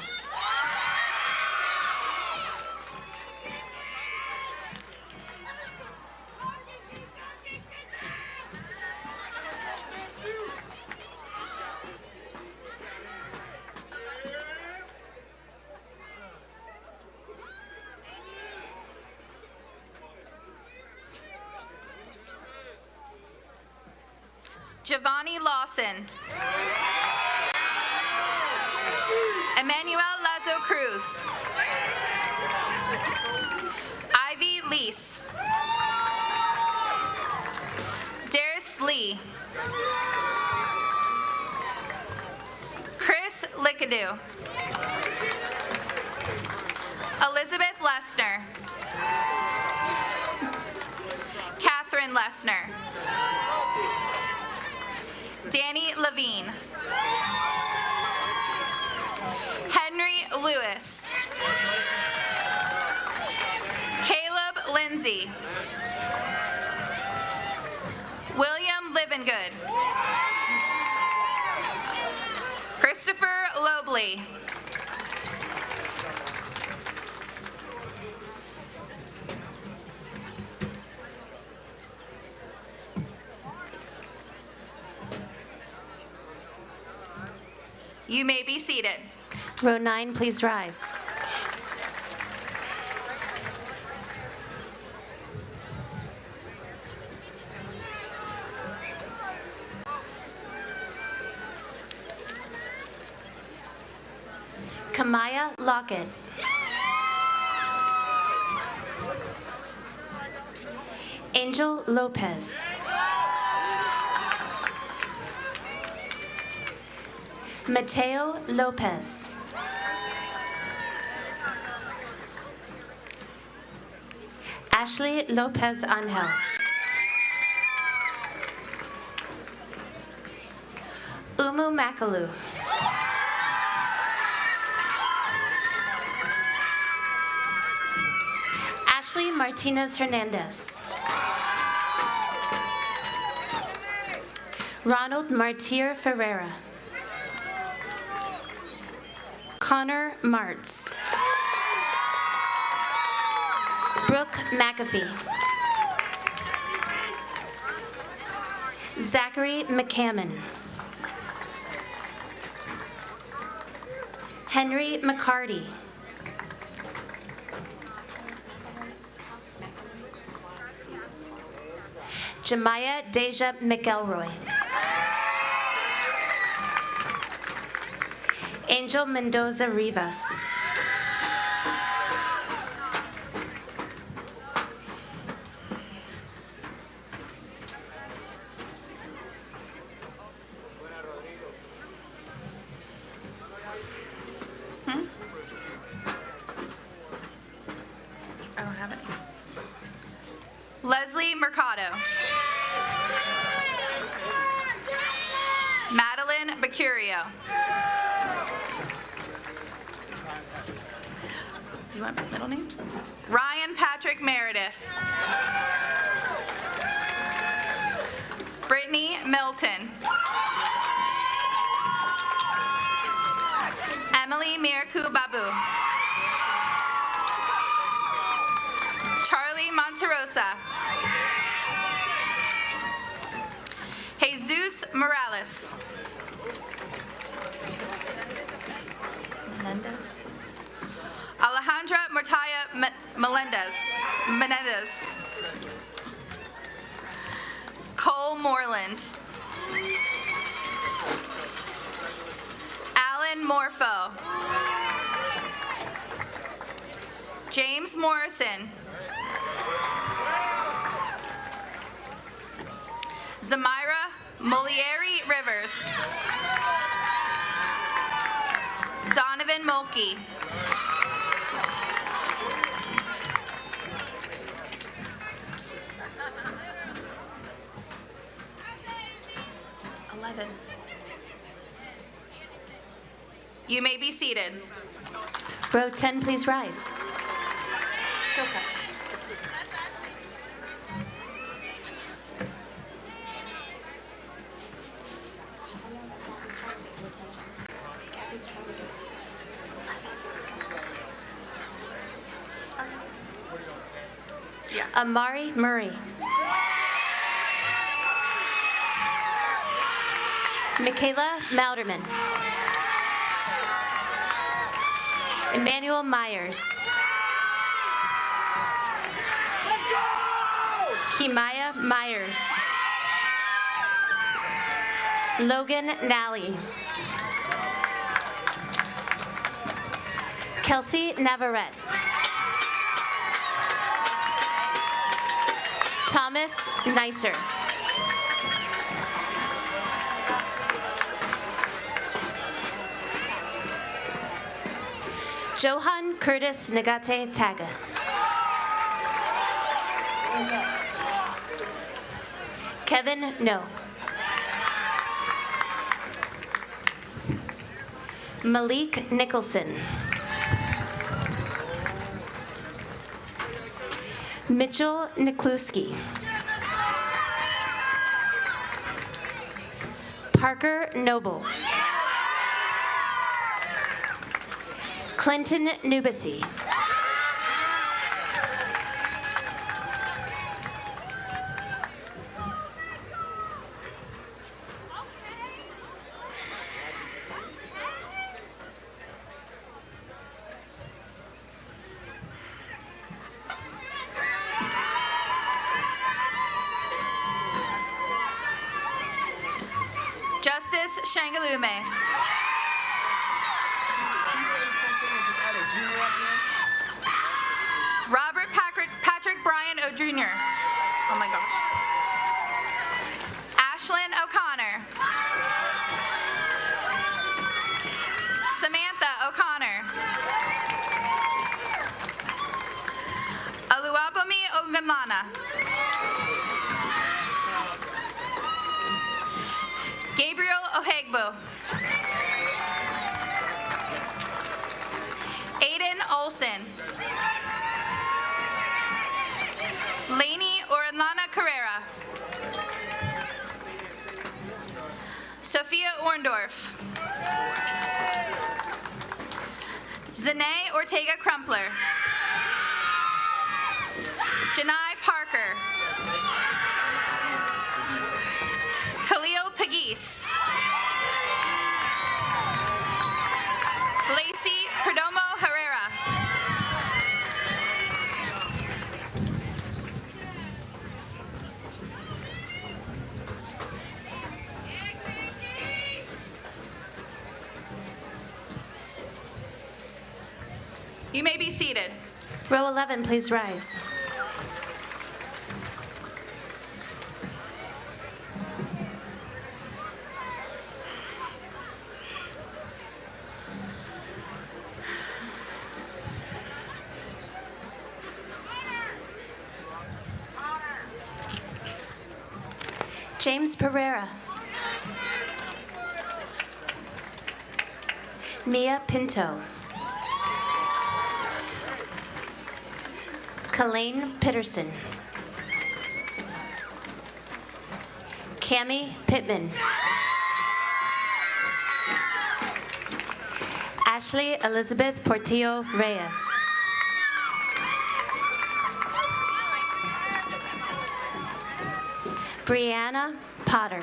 Speaker 10: Giovanni Lawson. Emmanuel Lazo Cruz. Ivy Lease. Darius Lee. Chris Lickadoo. Elizabeth Lessner. Catherine Lessner. Danny Levine. Henry Lewis. Caleb Lindsay. William Livengood. Christopher Lobley. You may be seated.
Speaker 11: Row 9, please rise. Kamaya Lockett. Angel Lopez. Mateo Lopez. Ashley Lopez Angel. Umu Makalu. Ashley Martinez Hernandez. Ronald Martir Ferreira. Connor Martz. Brooke McAfee. Zachary McCammon. Henry McCarty. Jemiah Deja McElroy. Angel Mendoza Rivas.
Speaker 10: I don't have any. Leslie Mercado. Madeline Becurio. You want my middle name? Ryan Patrick Meredith. Brittany Milton. Emily Miraku Babu. Charlie Monterosa. Jesus Morales.
Speaker 12: Menendez.
Speaker 10: Alejandra Mortaya Menendez. Cole Moreland. Alan Jordan Morpho. James Morrison. Zamira Molieri Rivers. Donovan Mulkey. You may be seated.
Speaker 11: Row 10, please rise. Amari Murray. Michaela Malderman. Emmanuel Myers. Kimaya Myers. Logan Nally. Kelsey Navarrete. Thomas Neisser. Johan Curtis Nagate Taga. Kevin No. Malik Nicholson. Mitchell Nikluski. Parker Noble. Clinton Nubisi.
Speaker 10: Justice Shangalume. Robert Patrick Bryan O. Jr. Oh my gosh. Ashlyn O'Connor. Samantha O'Connor. Aluabomi Ogunlana. Gabriel Ohegbo. Aiden Olson. Lainey Orlana Carrera. Sophia Orndorff. Zane Ortega Crumpler. Janai Parker. Khalil Pagis. Lacey Perdomo Herrera. You may be seated.
Speaker 11: Row 11, please rise. James Pereira. Mia Pinto. Kalaine Pitterson. Cami Pittman. Ashley Elizabeth Portillo Reyes. Brianna Potter.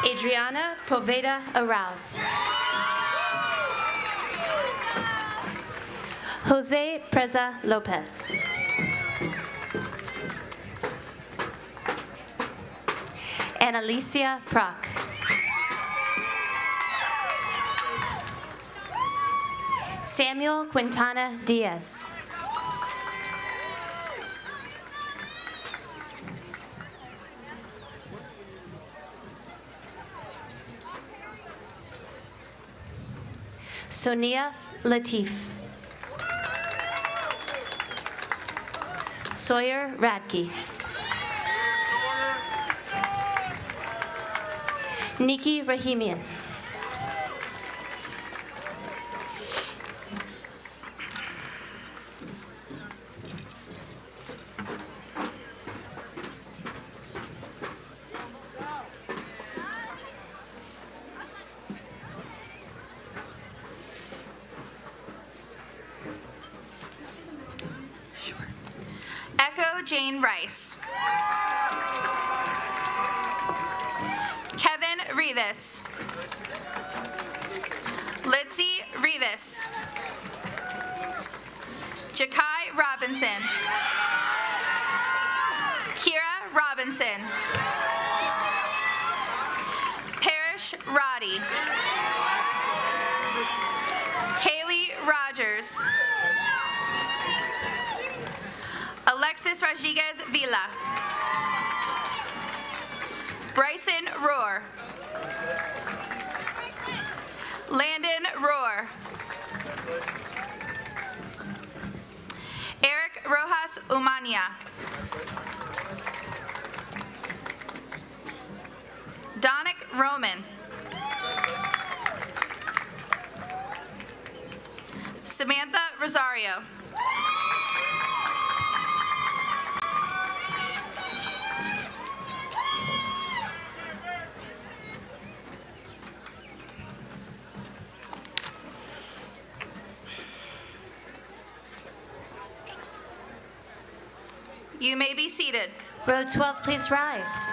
Speaker 11: Adriana Poveda Arouse. Jose Preza Lopez. and Alicia Prock. Samuel Quintana Diaz. Sonia Latif. Sawyer Radke. Nikki Rahimian.
Speaker 10: Echo Jane Rice. Kevin Rivas. Litzy Rivas. Jakai Robinson. Kira Robinson. Parrish Roddy. Kaylee Rogers. Alexis Rodriguez Villa. Bryson Rohr. Landon Rohr. Eric Rojas Umania. Donick Roman. Samantha Rosario. You may be seated.
Speaker 11: Row 12, please rise.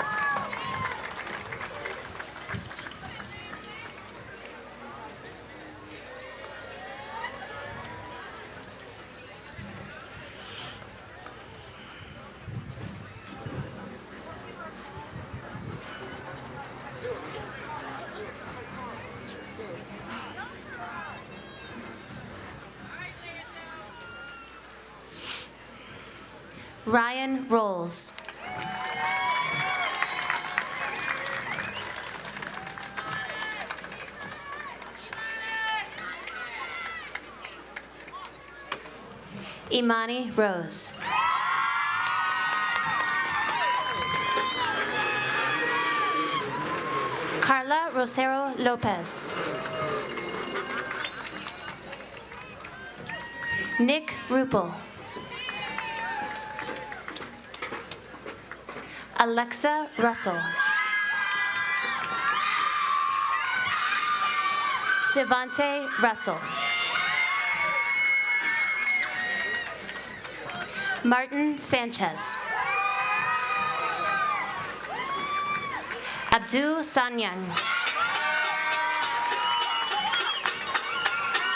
Speaker 11: Ryan Rolls. Imani Rose. Carla Rosero Lopez. Nick Rupel. Alexa Russell. Devontae Russell. Martin Sanchez. Abdul Sanyang.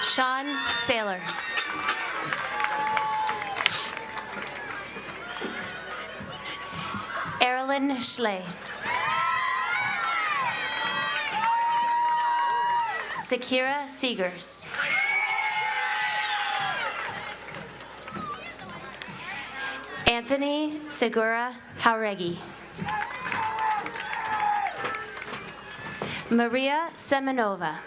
Speaker 11: Sean Saylor. Erilyn Schley. Sakira Seegers. Anthony Segura Jauregui. Maria Semenova.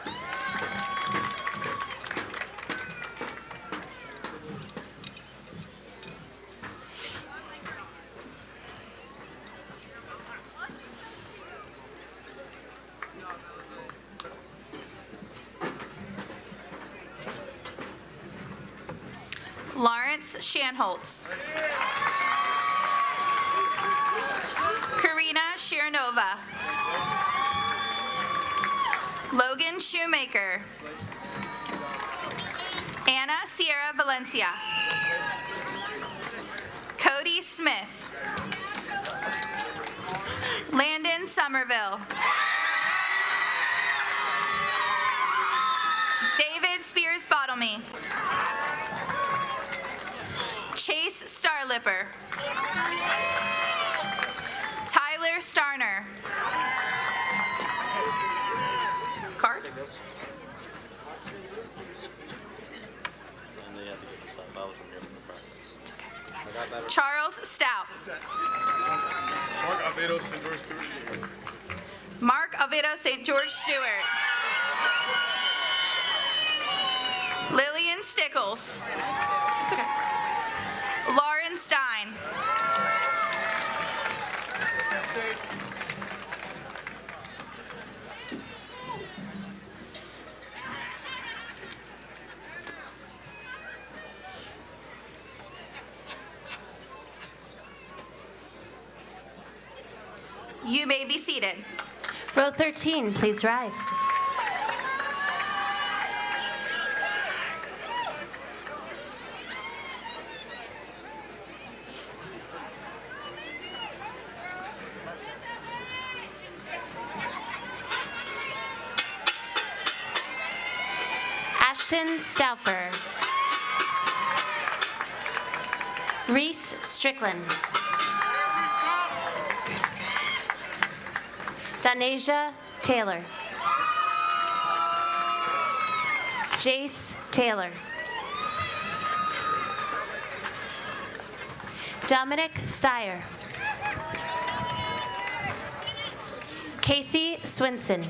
Speaker 10: Lawrence Shanholtz. Karina Shiranova. Logan Shoemaker. Anna Sierra Valencia. Cody Smith. Landon Somerville. David Spears Bottlemy. Chase Starlipper. Tyler Starner. Charles Stout.
Speaker 13: Mark Avedo, St. George Stewart.
Speaker 10: Mark Avedo, St. George Stewart. Lillian Stickles. It's okay. Lauren Stein. You may be seated.
Speaker 11: Row 13, please rise. Ashton Stauffer. Reese Strickland. Donasia Taylor. Jace Taylor. Dominic Steyer. Casey Swinson.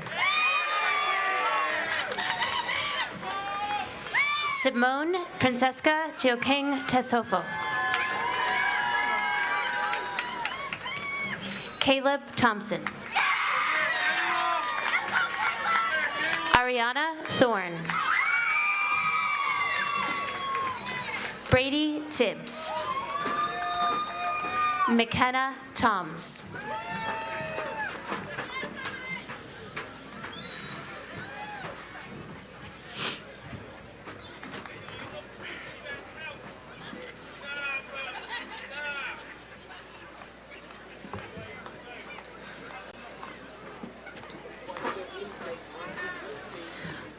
Speaker 11: Simone Francesca Joking Tesofo. Caleb Thompson. Ariana Thorne. Brady Tibbs. McKenna Toms.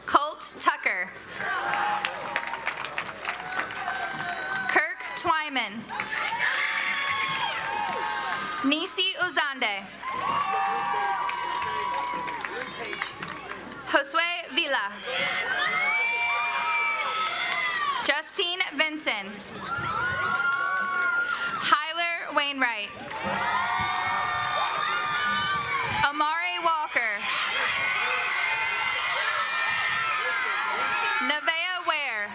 Speaker 10: Colt Tucker. Kirk Twyman. Nisi Uzande. Josue Villa. Justine Vinson. Hyler Wainwright. Amari Walker. Nevaeh Ware.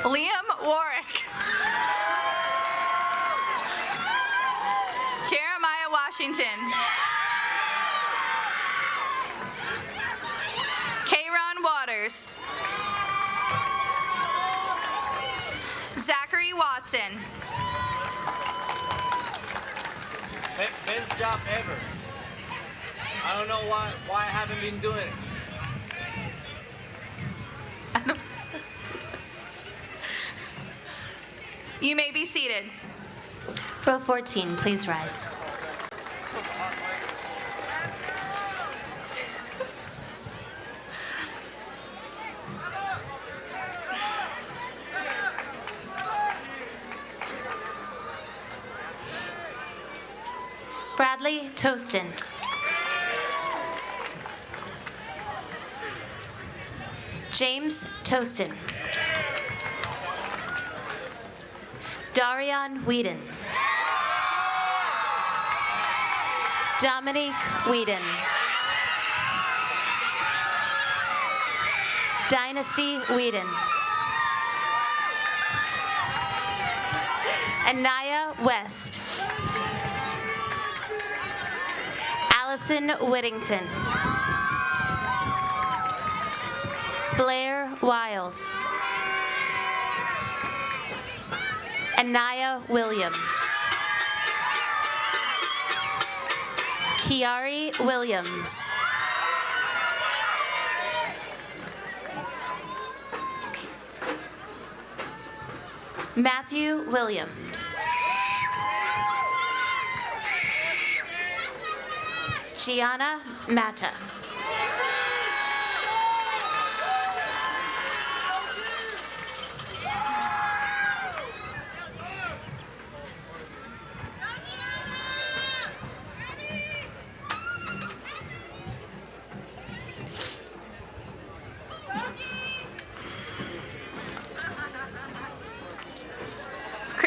Speaker 10: Liam Warwick. Jeremiah Washington. Kayron Waters. Zachary Watson.
Speaker 14: Best job ever. I don't know why I haven't been doing it.
Speaker 10: You may be seated.
Speaker 11: Row 14, please rise. Bradley Toston. James Toston. Darian Whedon. Dominique Whedon. Dynasty Whedon. Anaya West. Allison Whittington. Blair Wiles. Anaya Williams. Kiari Williams. Matthew Williams. Gianna Mata.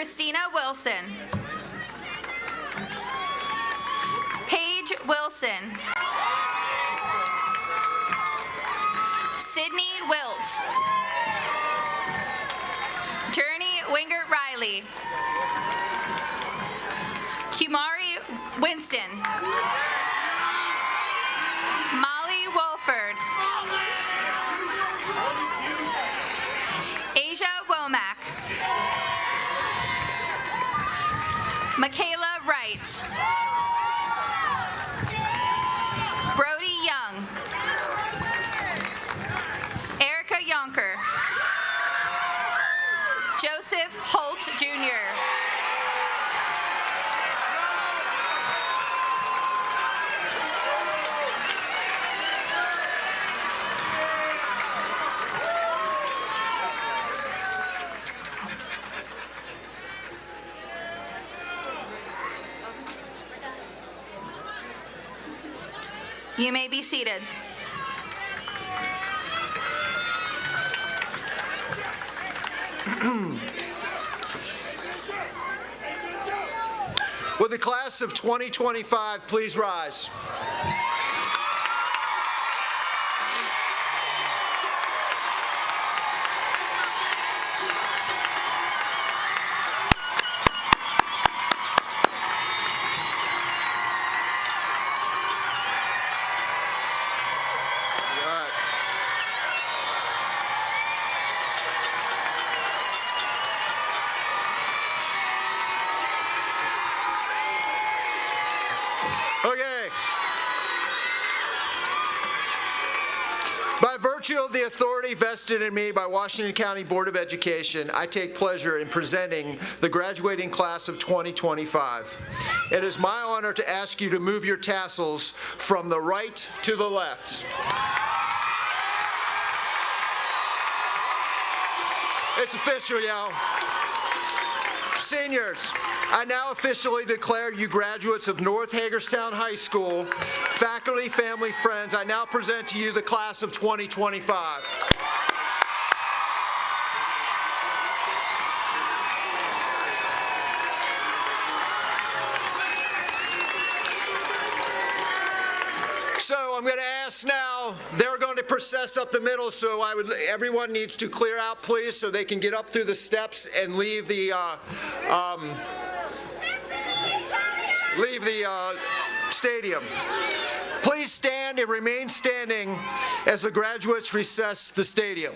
Speaker 9: Christina Wilson. Paige Wilson. Sydney Wilt. Journey Wingert Riley. Kumari Winston. Molly Wolford. Asia Womack. Michaela Wright. Brody Young. Erica Yonker. Joseph Holt Jr. You may be seated.
Speaker 2: Will the class of 2025 please rise? Okay. By virtue of the authority vested in me by Washington County Board of Education, I take pleasure in presenting the graduating class of 2025. It is my honor to ask you to move your tassels from the right to the left. It's official, y'all. Seniors, I now officially declare you graduates of North Hagerstown High School. Faculty, family, friends, I now present to you the class of 2025. So I'm going to ask now, they're going to process up the middle, so everyone needs to clear out, please, so they can get up through the steps and leave the stadium. Please stand and remain standing as the graduates recess the stadium.